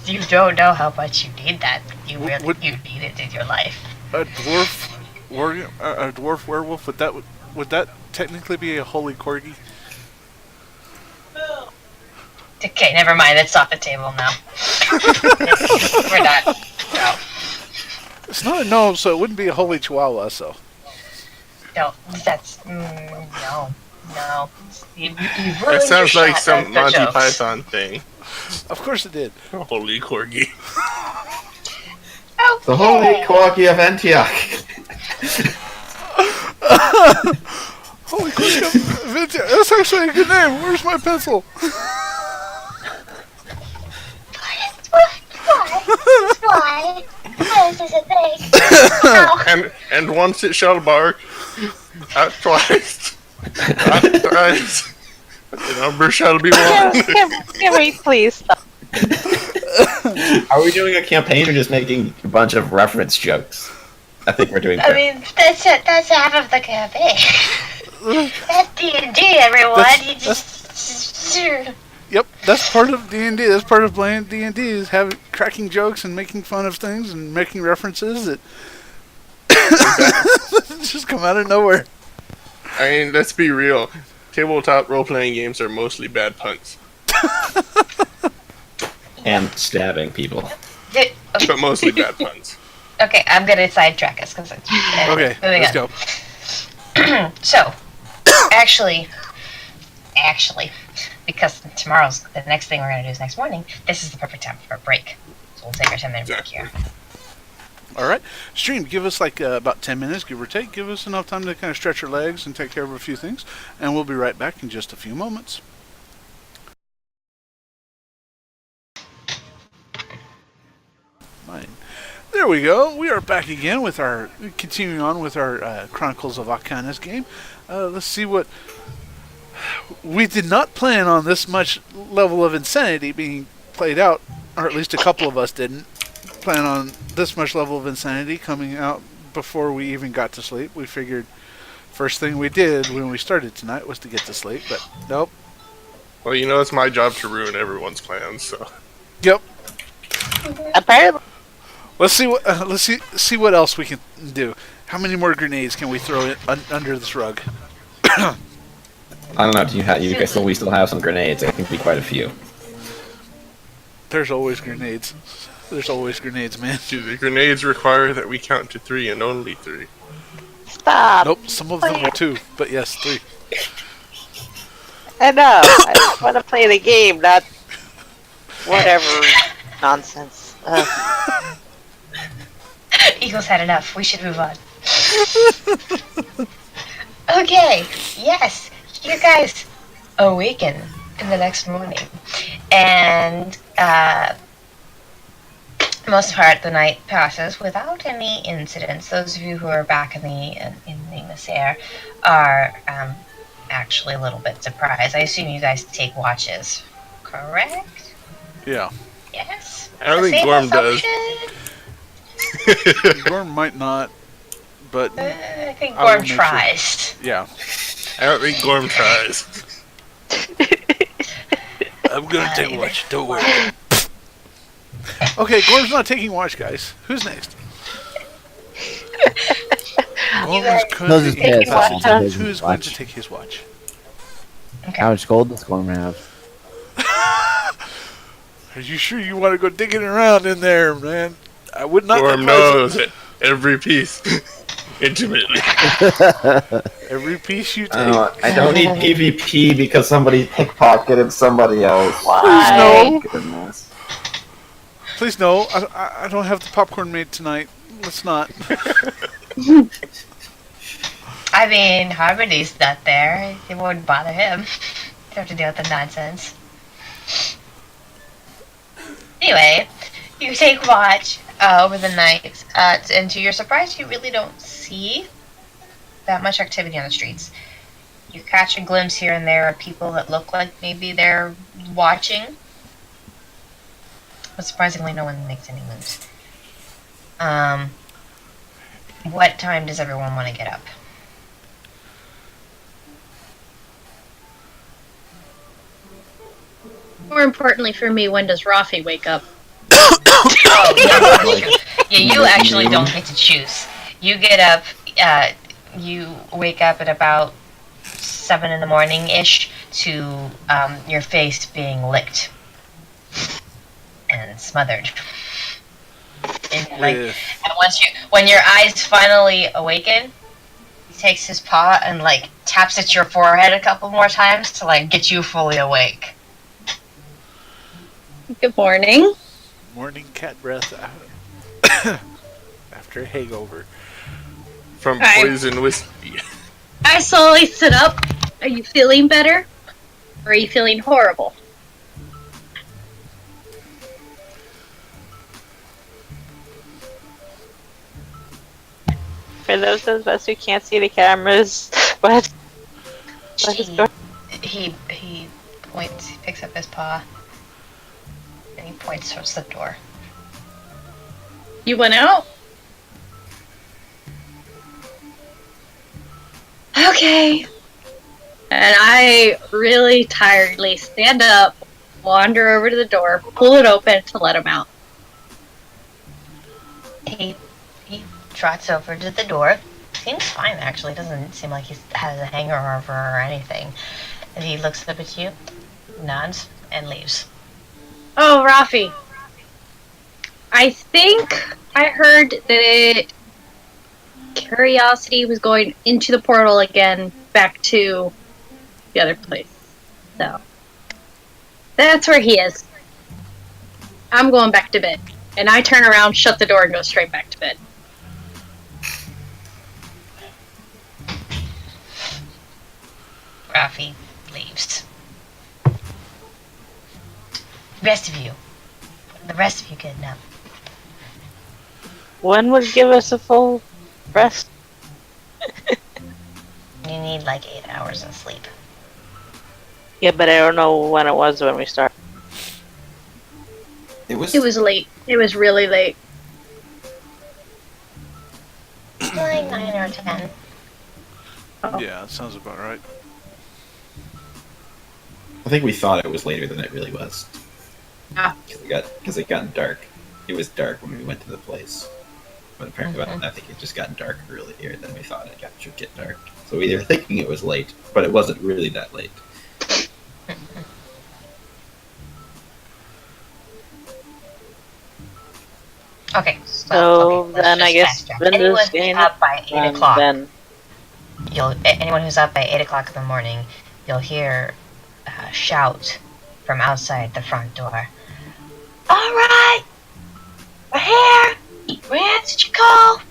Speaker 2: you don't know how much you need that. You really
Speaker 4: Would-
Speaker 2: you need it in your life.
Speaker 4: A dwarf warrior, a dwarf werewolf. Would that technically be a holy corgi?
Speaker 2: Okay, never mind. It's off the table now. We're not. No.
Speaker 4: It's not a gnome, so it wouldn't be a holy chihuahua. So
Speaker 2: No, that's no. You
Speaker 3: That sounds like some Monty Python thing.
Speaker 4: of course it did.
Speaker 3: Holy corgi.
Speaker 2: Okay.
Speaker 1: The Holy Corgi of Antioch.
Speaker 4: Holy corgi! That's actually a good name. Where's my pencil?
Speaker 2: Why? This is a thing. Ow.
Speaker 3: And once it shall bark, not twice, not thrice, the number shall be one.
Speaker 5: Can we please stop?
Speaker 1: Are we doing a campaign or just making a bunch of reference jokes? I think we're doing.
Speaker 2: I mean, that's it. That's half of the campaign. That's D&D, everyone. You just.
Speaker 4: Yep, that's part of D&D. That's part of playing D&D is having cracking jokes and making fun of things and making references that just come out of nowhere.
Speaker 3: I mean, let's be real. Tabletop role-playing games are mostly bad puns,
Speaker 1: And stabbing people.
Speaker 3: but mostly bad puns.
Speaker 2: Okay, I'm gonna sidetrack us because.
Speaker 4: Okay, let's go.
Speaker 2: So, actually, because tomorrow's the next thing we're gonna do is next morning. This is the perfect time for a break. So we'll take our 10-minute break here.
Speaker 4: All right, Stream, give us like about 10 minutes, give or take. Give us enough time to kind of stretch our legs and take care of a few things, and we'll be right back in just a few moments. Mine. There we go. We are back again with our continuing on with our Chronicles of Vechaunus game. Let's see what we did not plan on this much level of insanity being played out, or at least a couple of us didn't plan on this much level of insanity coming out before we even got to sleep. We figured first thing we did when we started tonight was to get to sleep, but nope.
Speaker 3: Well, you know, it's my job to ruin everyone's plans, so.
Speaker 4: Yep.
Speaker 5: Apparently,
Speaker 4: Let's see what see what else we can do. How many more grenades can we throw in, under this rug?
Speaker 1: I don't know. You guys we still have some grenades? I think we quite a few.
Speaker 4: There's always grenades. There's always grenades, man.
Speaker 3: Do the grenades require that we count to 3 and only 3?
Speaker 5: stop.
Speaker 4: Nope, some of them are 2, but yes, 3.
Speaker 5: I know. I just want to play the game, not whatever nonsense.
Speaker 2: Eagles had enough. We should move on. Okay. Yes. You guys awaken in the next morning. And most part the night passes without any incidents. Those of you who are back in the Messiar are actually a little bit surprised. I assume you guys take watches, correct?
Speaker 4: Yeah.
Speaker 2: Yes.
Speaker 3: I don't
Speaker 2: A
Speaker 3: think
Speaker 2: safe
Speaker 3: Gorm does.
Speaker 2: assumption?
Speaker 4: Gorm might not, but
Speaker 2: I think
Speaker 4: I will
Speaker 2: Gorm
Speaker 4: make sure.
Speaker 2: tries.
Speaker 4: yeah.
Speaker 3: I don't think Gorm tries.
Speaker 4: I'm gonna take watch. Don't worry. Okay, Gorm's not taking watch, guys. Who's next? Gorm is
Speaker 2: guys-
Speaker 4: going to
Speaker 5: Taking
Speaker 4: take
Speaker 5: watch.
Speaker 4: watch. Who's going to take his watch?
Speaker 8: How much gold does Gorm have?
Speaker 4: Are you sure you want to go digging around in there, man? I would not.
Speaker 3: Gorm knows it. Every piece. Intimately.
Speaker 4: Every piece you take.
Speaker 1: I don't need PvP because somebody pickpocketed somebody else.
Speaker 5: Why?
Speaker 1: Goodness.
Speaker 4: Please no. I don't have the popcorn made tonight. Let's not.
Speaker 2: I mean, Harmony's not there. It won't bother him. You don't have to deal with the nonsense. Anyway, you take watch over the night, and to your surprise, you really don't see that much activity on the streets. You catch a glimpse here and there of people that look like maybe they're watching, but surprisingly, no one makes any moves. What time does everyone want to get up?
Speaker 9: More importantly for me, when does Rafi wake up?
Speaker 2: Yeah, you actually don't get to choose. You get up, you wake up at about 7 in the morning ish to your face being licked and smothered. And, and when your eyes finally awaken, he takes his paw and taps at your forehead a couple more times to get you fully awake.
Speaker 9: Good morning.
Speaker 4: Morning cat breath after a hangover.
Speaker 3: From
Speaker 9: Hi.
Speaker 3: poison whiskey.
Speaker 9: I slowly sit up. Are you feeling better? Or are you feeling horrible?
Speaker 5: For those of us who can't see the cameras, what is going
Speaker 2: He points, he picks up his paw, and he points towards the door.
Speaker 9: You went out? Okay. And I really tiredly stand up, wander over to the door, pull it open to let him out.
Speaker 2: He trots over to the door. Seems fine, actually. Doesn't seem like he has a hangover or anything. And he looks up at you, nods, and leaves.
Speaker 9: Oh, Rafi. I think I heard that Curiosity was going into the portal again, back to the other place. So, that's where he is. I'm going back to bed. And I turn around, shut the door, and go straight back to bed.
Speaker 2: Rafi leaves. The rest of you get enough.
Speaker 5: When would give us a full rest?
Speaker 2: You need 8 hours of sleep.
Speaker 5: Yeah, but I don't know when it was when we started.
Speaker 1: It was.
Speaker 9: It was late. It was really late.
Speaker 2: 9 or 10.
Speaker 9: Oh.
Speaker 4: Yeah, that sounds about right.
Speaker 1: I think we thought it was later than it really was.
Speaker 9: Ah.
Speaker 1: Because it got dark. It was dark when we went to the place. But apparently, I think it just got dark earlier than we thought it should get dark. So we were thinking it was late, but it wasn't really that late.
Speaker 2: Okay,
Speaker 5: So
Speaker 2: let's
Speaker 5: then I
Speaker 2: just
Speaker 5: guess
Speaker 2: fast track.
Speaker 5: Vinda's
Speaker 2: Anyone
Speaker 5: getting
Speaker 2: who's up by 8 o'clock,
Speaker 5: Then
Speaker 2: anyone who's up by 8 o'clock in the morning, you'll hear a shout from outside the front door. All right, we're here. We answered your call.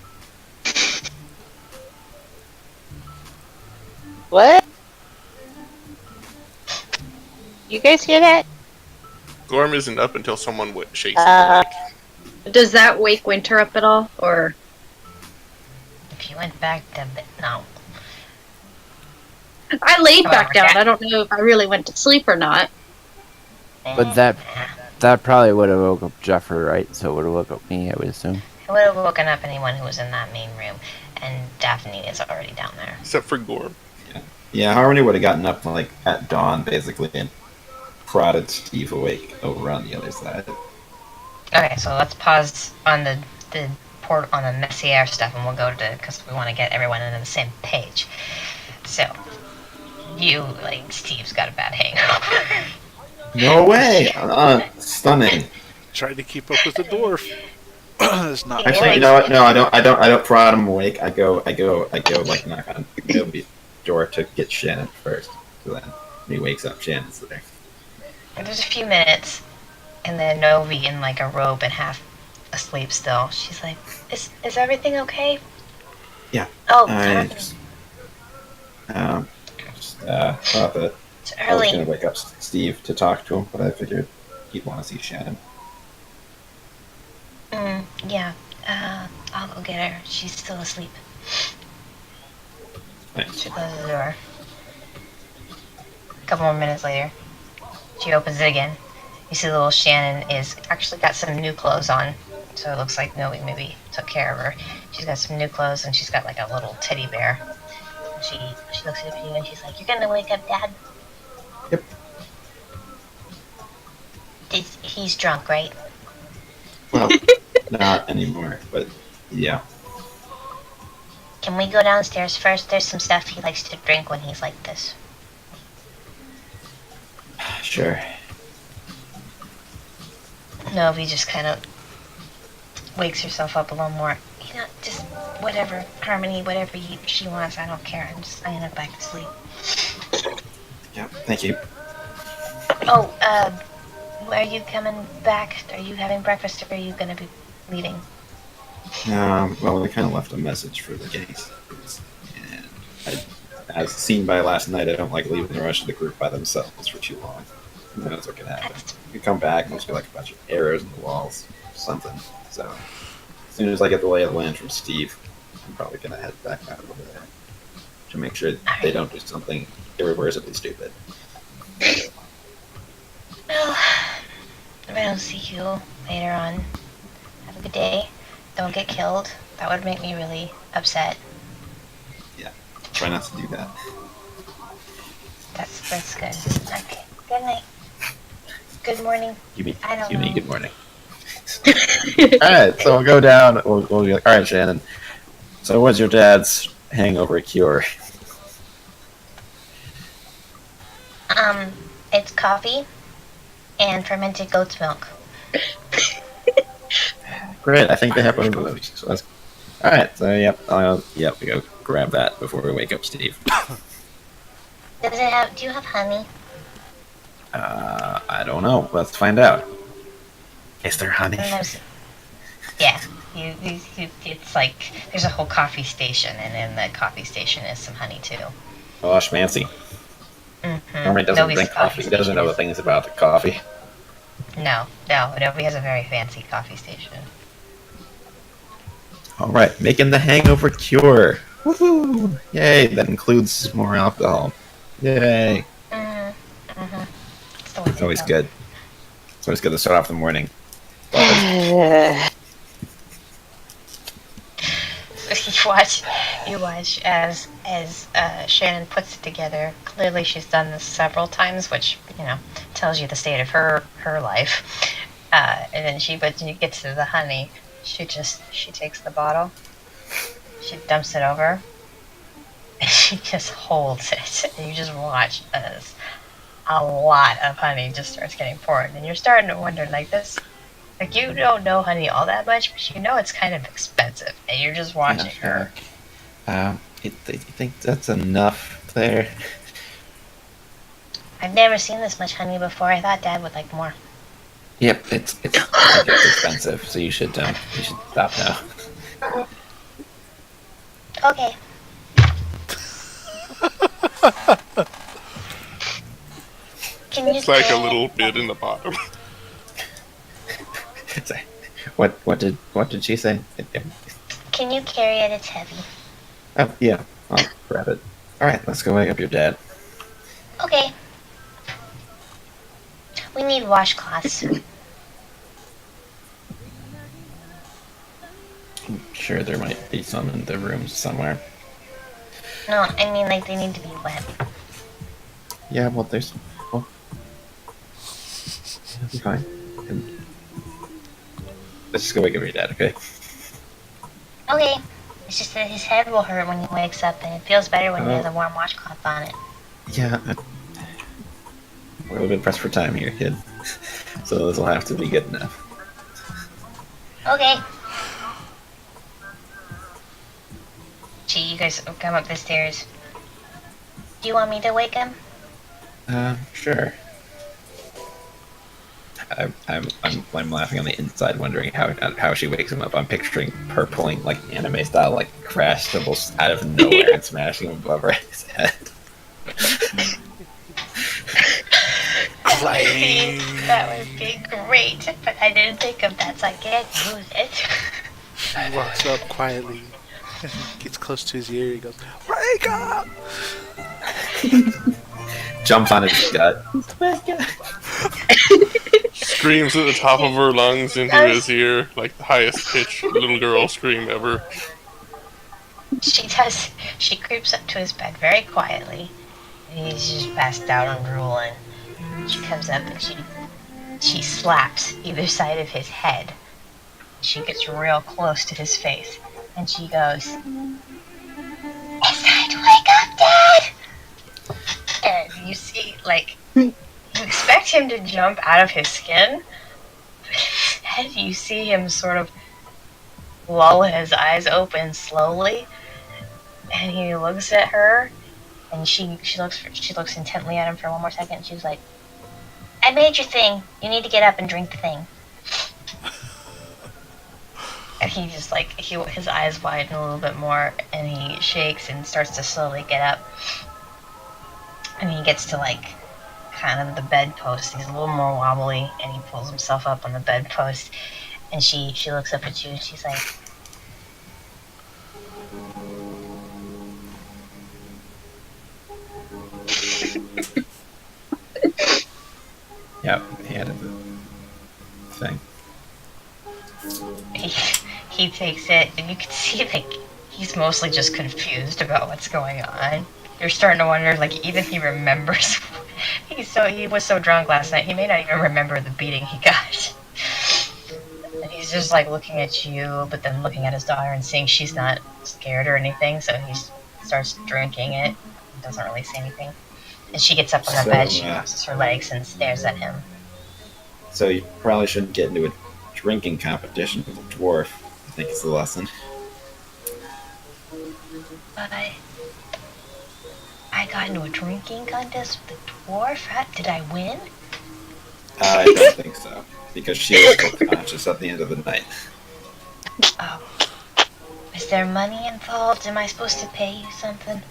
Speaker 5: what? You guys hear that?
Speaker 3: Gorm isn't up until someone shakes him
Speaker 5: Uh,
Speaker 3: awake.
Speaker 9: Does that wake Winter up at all, or?
Speaker 2: If you went back to bed, no.
Speaker 9: I laid
Speaker 2: Come
Speaker 9: back
Speaker 2: on,
Speaker 9: down.
Speaker 2: Jack.
Speaker 9: I don't know if I really went to sleep or not.
Speaker 8: But that probably would have woke up Jeffrey, right? So it would have woke up me, I would assume.
Speaker 2: It would have woken up anyone who was in that main room, and Daphne is already down there.
Speaker 3: Except for Gorm.
Speaker 1: Yeah, Harmony would have gotten up like at dawn, basically, and prodded Steve awake over on the other side.
Speaker 2: Okay, so let's pause on the port on the Messiar stuff, and we'll go to, because we want to get everyone on the same page. So, Steve's got a bad hangover.
Speaker 1: No way! Stunning.
Speaker 4: Tried to keep up with the dwarf. It's not.
Speaker 1: Actually, you know what? No, I don't prod him awake. I go like knock on the door to get Shannon first. So then when he wakes up, Shannon's there.
Speaker 2: And there's a few minutes, and then Novi in like a robe and half asleep still. She's like, "Is everything okay?"
Speaker 1: Yeah.
Speaker 2: Oh,
Speaker 1: I
Speaker 2: it's
Speaker 1: thought that I was
Speaker 2: early.
Speaker 1: gonna wake up Steve to talk to him, but I figured he'd want to see Shannon.
Speaker 2: Yeah. I'll go get her. She's still asleep.
Speaker 1: Thanks.
Speaker 2: She closes the door. A couple more minutes later, she opens it again. You see little Shannon is actually got some new clothes on. So it looks like Noe maybe took care of her. She's got some new clothes and she's got like a little teddy bear. She looks at you and she's like, "You're gonna wake up Dad?"
Speaker 1: Yep.
Speaker 2: He's drunk, right?
Speaker 1: Well, not anymore, but yeah.
Speaker 2: Can we go downstairs first? There's some stuff he likes to drink when he's like this.
Speaker 1: Sure.
Speaker 2: Novi just kind of wakes herself up a little more. You know, just whatever, Harmony, whatever she wants, I don't care. I'm gonna back to sleep.
Speaker 1: Yep. Thank you.
Speaker 2: Oh, are you coming back? Are you having breakfast, or are you gonna be leaving?
Speaker 1: Well, we kind of left a message for the case. And as seen by last night, I don't like leaving the rest of the group by themselves for too long. Who knows what can happen? You come back and there's like a bunch of arrows in the walls, something. So, as soon as I get the lay of the land from Steve, I'm probably going to head back out over there to make sure they don't do something irreversibly stupid.
Speaker 2: Well, if I don't see you later on, have a good day. Don't get killed. That would make me really upset.
Speaker 1: Yeah, try not to do that.
Speaker 2: That's good. Okay. Good night. Good morning.
Speaker 1: You mean
Speaker 2: I don't know.
Speaker 1: good morning. Alright, so we'll go down. We'll be like, alright, Shannon. So, what's your dad's hangover cure?
Speaker 2: It's coffee and fermented goat's milk.
Speaker 1: Great, I think they have one of those. So that's alright. So yep, we go grab that before we wake up Steve.
Speaker 2: Do you have honey?
Speaker 1: I don't know. Let's find out. Is there honey?
Speaker 2: Yeah. It's like there's a whole coffee station, and in the coffee station is some honey too.
Speaker 1: Oh, schmancy. Normally doesn't
Speaker 2: Nobody's
Speaker 1: drink coffee. He doesn't know the things about the coffee.
Speaker 2: No, nobody has a very fancy coffee station.
Speaker 1: Alright, making the hangover cure. Woohoo! Yay, that includes more alcohol. Yay. It's always good. It's always good to start off the morning.
Speaker 2: You watch as Shannon puts it together. Clearly, she's done this several times, which tells you the state of her life. And then when you get to the honey, she takes the bottle, she dumps it over, and she just holds it. And you just watch as a lot of honey just starts getting poured, and you're starting to wonder, this. You don't know honey all that much, but you know it's kind of expensive, and you're just watching her.
Speaker 1: You think that's enough there?
Speaker 2: I've never seen this much honey before. I thought Dad would like more.
Speaker 1: Yep, it's expensive, so you should stop now.
Speaker 2: Okay. Can you
Speaker 3: It's like a
Speaker 2: carry
Speaker 3: little
Speaker 2: it?
Speaker 3: bit in the bottom.
Speaker 6: Sorry. What did she say?
Speaker 2: Can you carry it? It's heavy.
Speaker 6: Oh yeah, I'll grab it. All right, let's go wake up your dad.
Speaker 2: Okay. We need washcloths.
Speaker 6: I'm sure there might be some in the rooms somewhere.
Speaker 2: No, I mean like they need to be wet.
Speaker 6: Yeah, well, well, it'll be fine. Let's just go wake up your dad, okay?
Speaker 2: Okay. It's just that his head will hurt when he wakes up, and it feels better when you have
Speaker 6: Oh.
Speaker 2: the warm washcloth on it.
Speaker 6: Yeah, we're a little bit pressed for time here, kid. So this will have to be good enough.
Speaker 2: Okay. Gee, you guys come up the stairs. Do you want me to wake him?
Speaker 6: Sure. I'm laughing on the inside, wondering how she wakes him up. I'm picturing her pulling like anime style, like crash cymbals out of nowhere and smashing him above his head.
Speaker 2: That would be great, but I didn't think of that, so I can't use it.
Speaker 4: He walks up quietly, gets close to his ear. He goes, "Wake up!"
Speaker 6: Jumps on his gut.
Speaker 3: Screams at the top of her lungs into his ear, like the highest pitched little girl scream ever.
Speaker 2: She does. She creeps up to his bed very quietly, and he's just passed out and drooling. She comes up and she slaps either side of his head. She gets real close to his face, and she goes, "It's time to wake up, Dad!" And you see, like, you expect him to jump out of his skin, but instead you see him sort of lull his eyes open slowly, and he looks at her, and she looks intently at him for one more second, and she's like, "I made your thing. You need to get up and drink the thing." And he just like his eyes widen a little bit more, and he shakes and starts to slowly get up. And he gets to like kind of the bedpost. He's a little more wobbly, and he pulls himself up on the bedpost. And she looks up at you, and she's like,
Speaker 6: Yep, he had a thing.
Speaker 2: he takes it, and you can see like he's mostly just confused about what's going on. You're starting to wonder, like, even he remembers. He was so drunk last night, he may not even remember the beating he got. And he's just like looking at you, but then looking at his daughter and seeing she's not scared or anything, so he starts drinking it. Doesn't really say anything. And she gets up on the bed, she crosses her legs and stares at him.
Speaker 1: So you probably shouldn't get into a drinking competition with a dwarf, I think is the lesson.
Speaker 2: But I got into a drinking contest with a dwarf? Did I win?
Speaker 1: I don't think so, because she was still conscious at the end of the night.
Speaker 2: Oh. Is there money involved? Am I supposed to pay you something?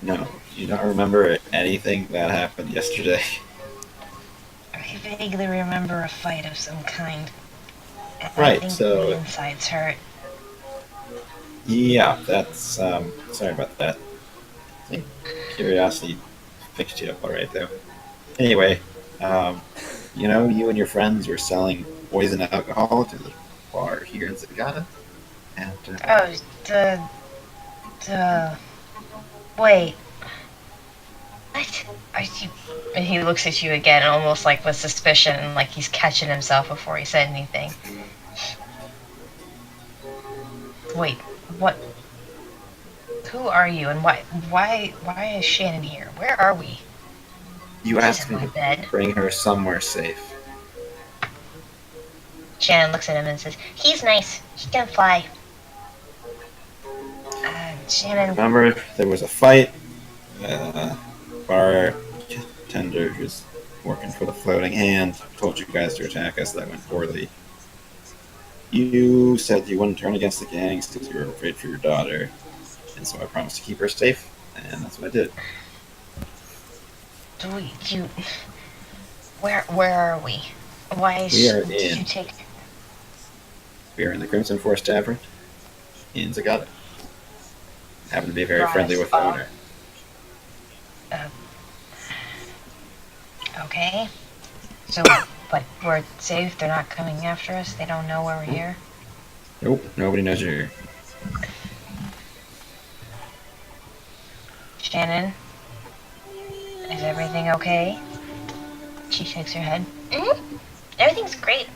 Speaker 1: No, you don't remember anything that happened yesterday?
Speaker 2: I vaguely remember a fight of some kind.
Speaker 1: Right,
Speaker 2: I think
Speaker 1: so-
Speaker 2: the inside's hurt.
Speaker 1: Yeah, that's, sorry about that. I think curiosity fixed you up alright, though. Anyway, you know, you and your friends were selling poison alcohol to the bar here in Zagahta? And,
Speaker 2: Oh, wait. What? Are you... And he looks at you again, almost like with suspicion, like he's catching himself before he said anything. Wait, what? Who are you, and why is Shannon here? Where are we?
Speaker 1: you
Speaker 2: She's
Speaker 1: asked
Speaker 2: in
Speaker 1: me
Speaker 2: my bed.
Speaker 1: to bring her somewhere safe.
Speaker 2: Shannon looks at him and says, "He's nice. He can fly." Shannon...
Speaker 1: Remember, there was a fight. Bartender who's working for the Floating Hand told you guys to attack us. That went poorly. You said you wouldn't turn against the gangs because you were afraid for your daughter. And so I promised to keep her safe, and that's what I did.
Speaker 2: Where are we? Why did you take...
Speaker 1: We are in the Crimson Forest Tavern in Zagahta. Happen to be very friendly with the owner.
Speaker 2: Okay. So, but we're safe? They're not coming after us? They don't know we're here?
Speaker 1: Nope, nobody knows you're here.
Speaker 2: Shannon? Is everything okay? She shakes her head. Mm-hmm. Everything's great.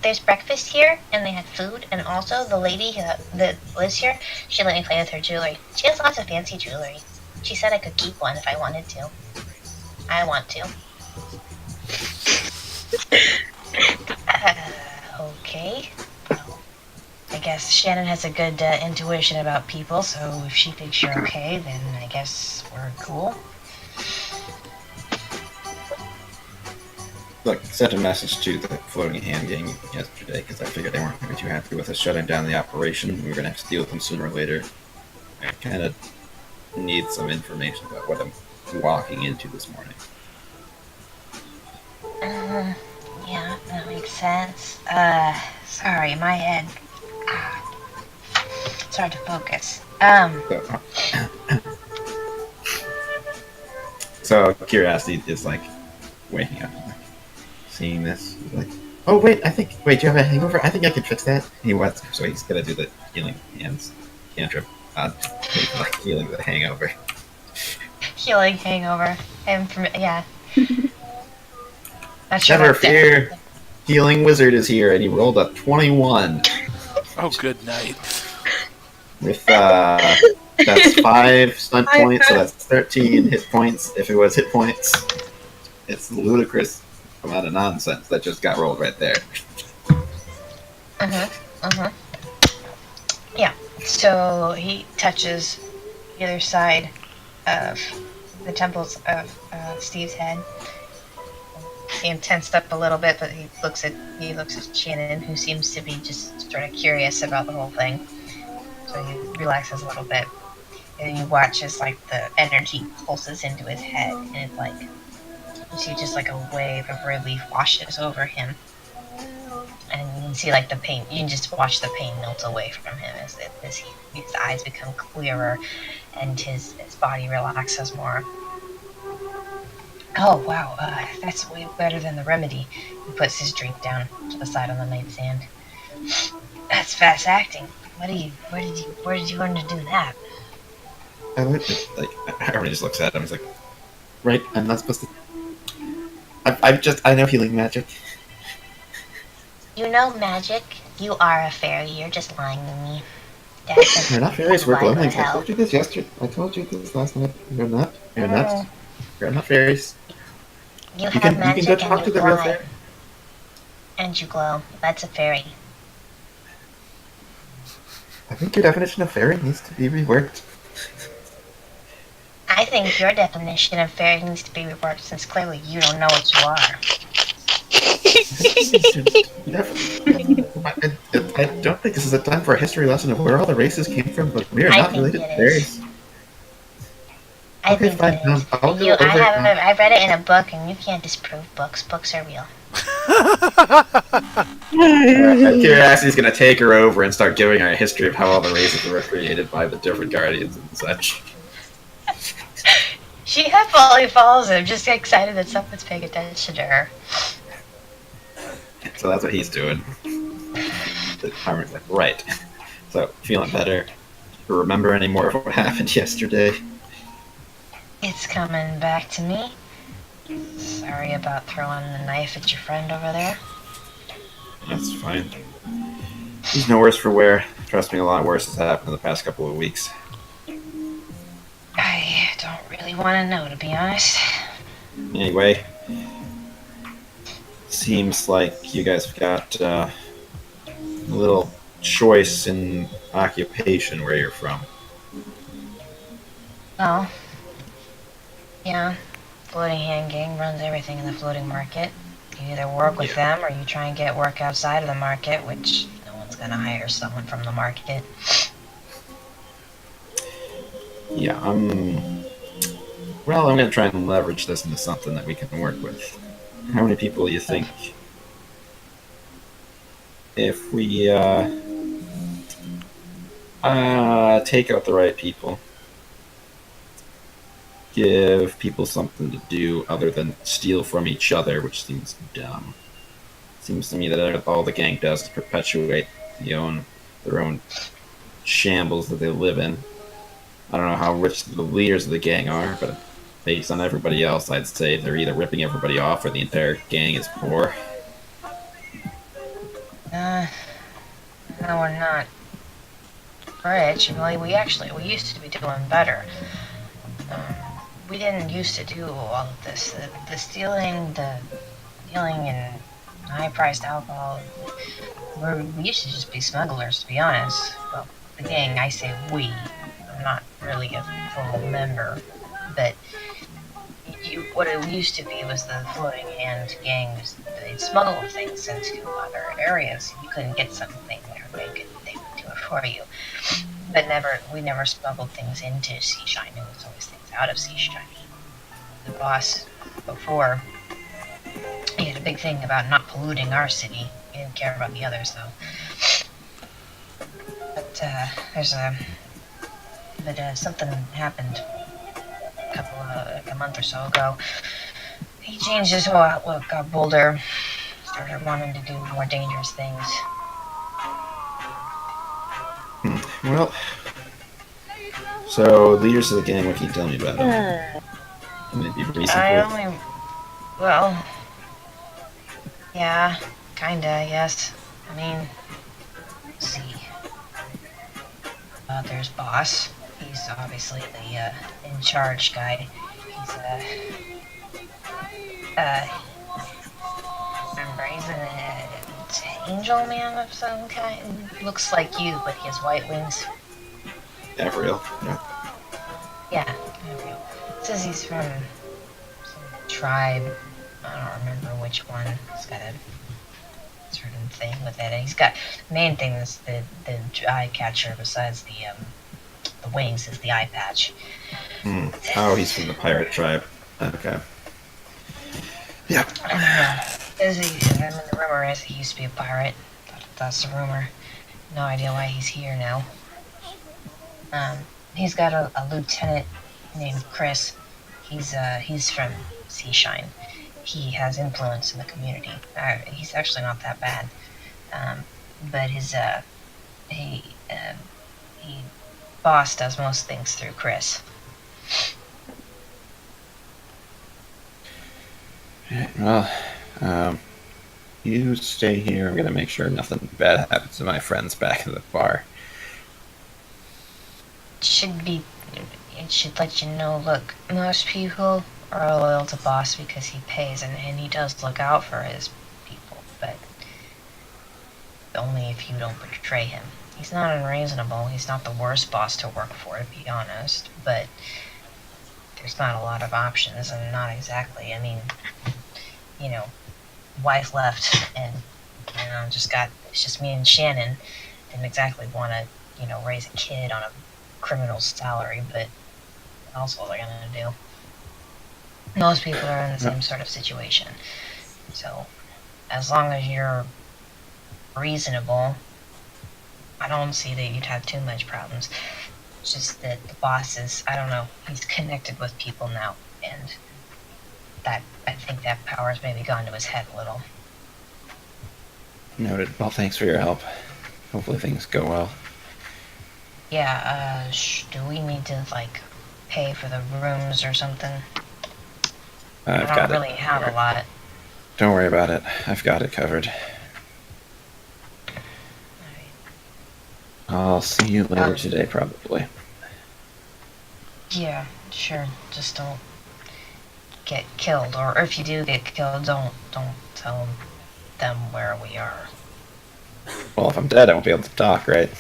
Speaker 2: There's breakfast here, and they had food, and also the lady that lives here, she let me play with her jewelry. She has lots of fancy jewelry. She said I could keep one if I wanted to. I want to. Okay. Well, I guess Shannon has a good intuition about people, so if she thinks you're okay, then I guess we're cool.
Speaker 1: Look, sent a message to the floating hand gang yesterday because I figured they weren't going to be too happy with us shutting down the operation. We were going to have to deal with them sooner or later. I kind of need some information about what I'm walking into this morning.
Speaker 2: Yeah, that makes sense. Sorry, my head. It's hard to focus.
Speaker 1: So curiosity is like waking up, like, seeing this, like, oh wait, do you have a hangover? I think I can fix that. He wants, so he's gonna do the healing hands cantrip, like healing the hangover.
Speaker 2: Healing hangover. Yeah.
Speaker 1: Never fear, healing wizard is here, and he rolled a 21.
Speaker 4: Oh, good night.
Speaker 1: With that's 5 stun points, so that's 13 hit points. If it was hit points, it's ludicrous amount of nonsense that just got rolled right there.
Speaker 2: Yeah. So he touches the other side of the temples of Steve's head. He tensed up a little bit, but he looks at Shannon, who seems to be just sort of curious about the whole thing. So he relaxes a little bit, and you watch as like the energy pulses into his head, and it's like you see just like a wave of relief washes over him, and you can see like the pain. You can just watch the pain melt away from him as his eyes become clearer, and his body relaxes more. Oh, wow, that's way better than the remedy. He puts his drink down to the side on the nightstand. That's fast acting. Where did you learn to do that?
Speaker 1: I learned it, like, everybody just looks at him, he's like, right, I'm not supposed to... I know healing magic.
Speaker 2: You know magic? You are a fairy, you're just lying to me.
Speaker 1: We're not fairies, we're glowing. I told you this yesterday. I told you this last night. You're not fairies.
Speaker 2: You have magic,
Speaker 1: you can go talk to the real fairy.
Speaker 2: And you glow. That's a fairy.
Speaker 1: I think your definition of fairy needs to be reworked.
Speaker 2: I think your definition of fairy needs to be reworked, since clearly you don't know what you are.
Speaker 1: I don't think this is a time for a history lesson of where all the races came from, but we are not related to fairies.
Speaker 2: I think it is. I read it in a book, and you can't disprove books. Books are real.
Speaker 1: Curiosity's gonna take her over and start giving her a history of how all the races were created by the different guardians and such.
Speaker 2: She happily follows him, just excited that someone's paying attention to her.
Speaker 1: So that's what he's doing. The Harmon's like, right. So, feeling better? Remember any more of what happened yesterday?
Speaker 2: It's coming back to me. Sorry about throwing the knife at your friend over there.
Speaker 1: That's fine. He's no worse for wear. Trust me, a lot worse has happened in the past couple of weeks.
Speaker 2: I don't really want to know, to be honest.
Speaker 1: Anyway, seems like you guys have got a little choice in occupation where you're from.
Speaker 2: Well, yeah, Floating Hand Gang runs everything in the floating market. You either work with them or you try and get work outside of the market, which no one's gonna hire someone from the market.
Speaker 1: Yeah, Well, I'm going to try and leverage this into something that we can work with. How many people do you think, if we take out the right people, give people something to do other than steal from each other, which seems dumb. Seems to me that all the gang does is perpetuate their own shambles that they live in. I don't know how rich the leaders of the gang are, but based on everybody else, I'd say they're either ripping everybody off or the entire gang is poor.
Speaker 2: No, we're not rich. Well, we used to be doing better. We didn't used to do all of this. The stealing and high-priced alcohol. We used to just be smugglers, to be honest. Well, the gang, I say we. I'm not really a full member, but what it used to be was the floating hand gangs. They'd smuggle things into other areas. You couldn't get something there. They would do it for you. But we never smuggled things into Seashine. It was always things out of Seashine. The boss before, he had a big thing about not polluting our city. He didn't care about the others, though. But something happened a month or so ago. He changed his whole outlook, got bolder, started wanting to do more dangerous things.
Speaker 1: Well, so leaders of the gang, what can you tell me about them? Maybe recently.
Speaker 2: Yeah, kinda, yes. I mean, let's see. There's Boss. He's obviously the in-charge guy. He's an angel man of some kind. Looks like you, but he has white wings.
Speaker 1: Avril. Yeah.
Speaker 2: Yeah, Avril. It says he's from some tribe. I don't remember which one. He's got a certain thing with it. And he's got the main thing is the eye catcher besides the wings is the eye patch.
Speaker 1: Oh, he's from the pirate tribe. Okay. Yeah.
Speaker 2: The rumor is he used to be a pirate. That's the rumor. No idea why he's here now. He's got a lieutenant named Chris. He's from Seashine. He has influence in the community. He's actually not that bad. But his boss does most things through Chris.
Speaker 1: Well, you stay here. I'm gonna make sure nothing bad happens to my friends back in the bar.
Speaker 2: It should let you know, look, most people are loyal to Boss because he pays and he does look out for his people, but only if you don't betray him. He's not unreasonable. He's not the worst boss to work for, to be honest, but there's not a lot of options, and not exactly, I mean, wife left, and, it's just me and Shannon. Didn't exactly want to, raise a kid on a criminal's salary, but that's what they're gonna do. Most people are in the same sort of situation. So, as long as you're reasonable, I don't see that you'd have too much problems. It's just that the boss is, I don't know, he's connected with people now, and I think that power's maybe gone to his head a little.
Speaker 1: Noted. Well, thanks for your help. Hopefully things go well.
Speaker 2: Yeah, do we need to, pay for the rooms or something?
Speaker 1: I've
Speaker 2: I
Speaker 1: got
Speaker 2: don't really
Speaker 1: it.
Speaker 2: have a lot.
Speaker 1: Don't worry about it. I've got it covered. I'll see you later today, probably.
Speaker 2: Yeah, sure. Just don't get killed, or if you do get killed, don't tell them where we are.
Speaker 1: Well, if I'm dead, I won't be able to talk, right?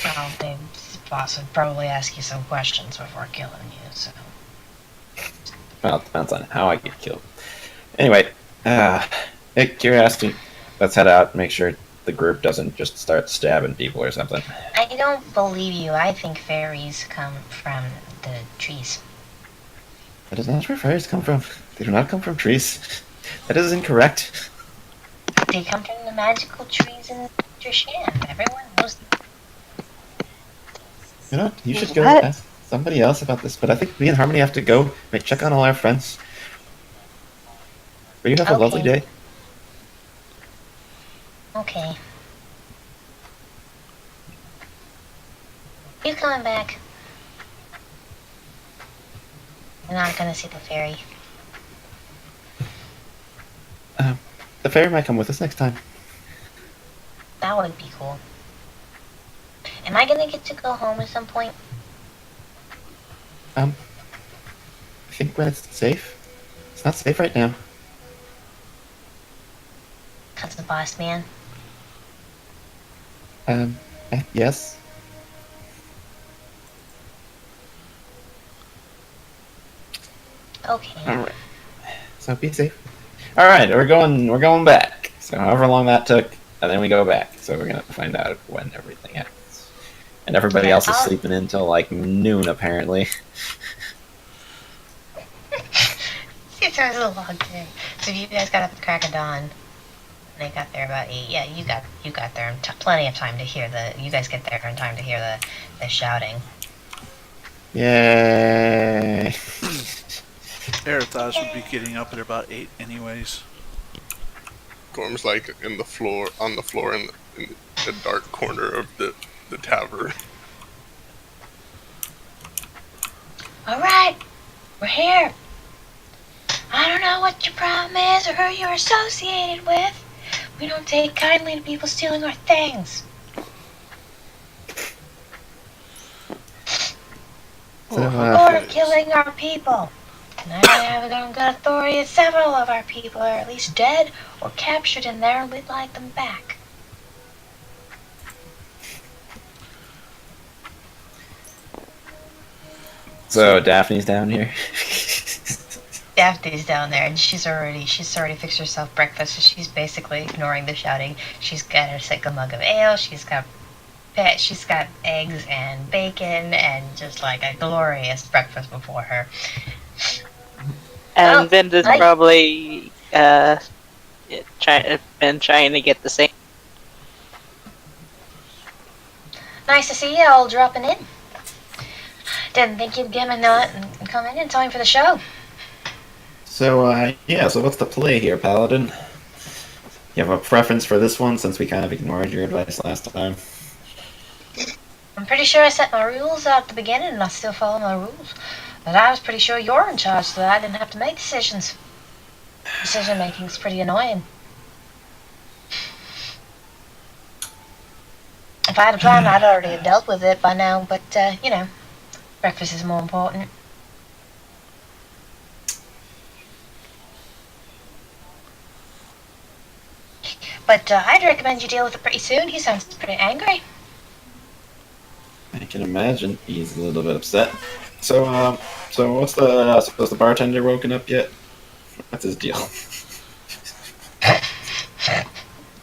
Speaker 2: Well, the boss would probably ask you some questions before killing you, so.
Speaker 1: Well, it depends on how I get killed. Anyway, hey, curiosity. Let's head out and make sure the group doesn't just start stabbing people or something.
Speaker 2: I don't believe you. I think fairies come from the trees.
Speaker 6: That is not where fairies come from. They do not come from trees. That is incorrect.
Speaker 2: They come from the magical trees in Seashine. Everyone knows them.
Speaker 6: You know what? You should go
Speaker 5: What?
Speaker 6: ask somebody else about this, but I think me and Harmony have to go check on all our friends. But you have a lovely
Speaker 2: Okay.
Speaker 6: day.
Speaker 2: Okay. He's coming back. I'm not gonna see the fairy.
Speaker 6: The fairy might come with us next time.
Speaker 2: That would be cool. Am I gonna get to go home at some point?
Speaker 6: I think when it's safe. It's not safe right now.
Speaker 2: Cause the boss man.
Speaker 6: Yes.
Speaker 2: Okay.
Speaker 6: Alright. So be safe. Alright, we're going back. So however long that took, and then we go back. So we're gonna find out when everything happens. And everybody
Speaker 2: Yeah,
Speaker 6: else is
Speaker 2: I'll-
Speaker 6: sleeping until like noon apparently.
Speaker 2: It was a long day. So you guys got up at the crack of dawn. And they got there about 8. Yeah, you got there in plenty of time to hear the. You guys get there in time to hear the shouting.
Speaker 6: Yay.
Speaker 4: Arathos would be getting up at about 8 anyways.
Speaker 3: Gorm's like on the floor in the dark corner of the tavern.
Speaker 2: All right, we're here. I don't know what your problem is or who you're associated with. We don't take kindly to people stealing our things.
Speaker 6: So,
Speaker 2: Or killing our people. And I have on good authority that several of our people are at least dead or captured in there, and we'd like them back.
Speaker 6: so Daphne's down here.
Speaker 2: Daphne's down there, and she's already fixed herself breakfast, so she's basically ignoring the shouting. She's got her second mug of ale. She's got eggs and bacon, and just like a glorious breakfast before her.
Speaker 5: And
Speaker 2: Oh,
Speaker 5: Vinda's
Speaker 2: nice.
Speaker 5: probably trying to get the same.
Speaker 2: Nice to see you all dropping in. Didn't think you'd give me a nut and come in time for the show.
Speaker 1: So, yeah, so what's the play here, Paladin? You have a preference for this one since we kind of ignored your advice last time?
Speaker 2: I'm pretty sure I set my rules out at the beginning, and I still follow my rules. But I was pretty sure you're in charge, so that I didn't have to make decisions. Decision making's pretty annoying. If I had a plan, I'd already have dealt with it by now, but, breakfast is more important. But I'd recommend you deal with it pretty soon. He sounds pretty angry.
Speaker 1: I can imagine he's a little bit upset. So, what's the, so is the bartender woken up yet? What's his deal?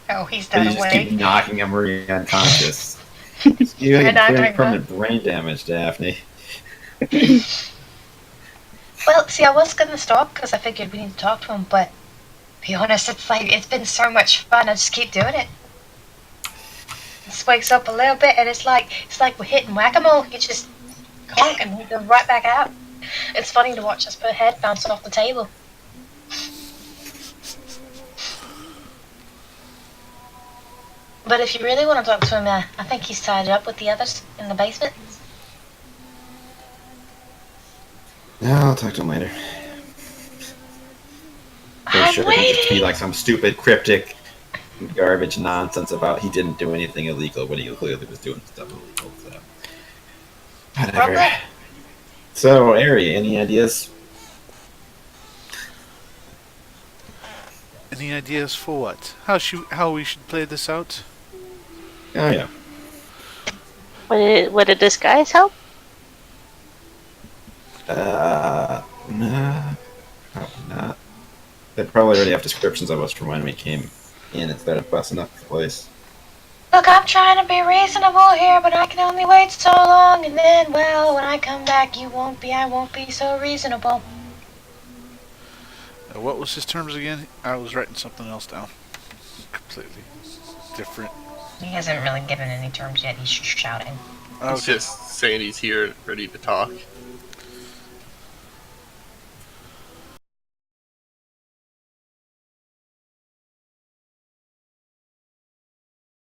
Speaker 2: Oh, he's
Speaker 1: Or
Speaker 2: done
Speaker 1: you just
Speaker 2: away.
Speaker 1: keep knocking him unconscious? You
Speaker 2: I'm not
Speaker 1: have
Speaker 2: going
Speaker 1: permanent brain damage, Daphne.
Speaker 2: Well, see, I was gonna stop because I figured we need to talk to him, but to be honest, it's been so much fun. I just keep doing it. Just wakes up a little bit, and it's like we're hitting whack-a-mole. You just conk and he goes right back out. It's funny to watch us put head bouncing off the table. But if you really want to talk to him, I think he's tied up with the others in the basement.
Speaker 1: Yeah, I'll talk to him later. Pretty
Speaker 2: I'm
Speaker 1: sure it'd just be
Speaker 2: waiting.
Speaker 1: like some stupid, cryptic, garbage nonsense about he didn't do anything illegal, but he clearly was doing stuff illegal. So, whatever.
Speaker 2: Okay.
Speaker 1: So, Ari, any ideas?
Speaker 4: Any ideas for what? How we should play this out?
Speaker 1: Oh yeah.
Speaker 5: Would a disguise help?
Speaker 1: Nah, probably not. They'd probably already have descriptions of us from when we came in instead of busting up the place.
Speaker 2: Look, I'm trying to be reasonable here, but I can only wait so long, and then, well, when I come back, I won't be so reasonable.
Speaker 4: What was his terms again? I was writing something else down. Completely different.
Speaker 2: He hasn't really given any terms yet. He's just shouting.
Speaker 3: He's just saying he's here, ready to talk.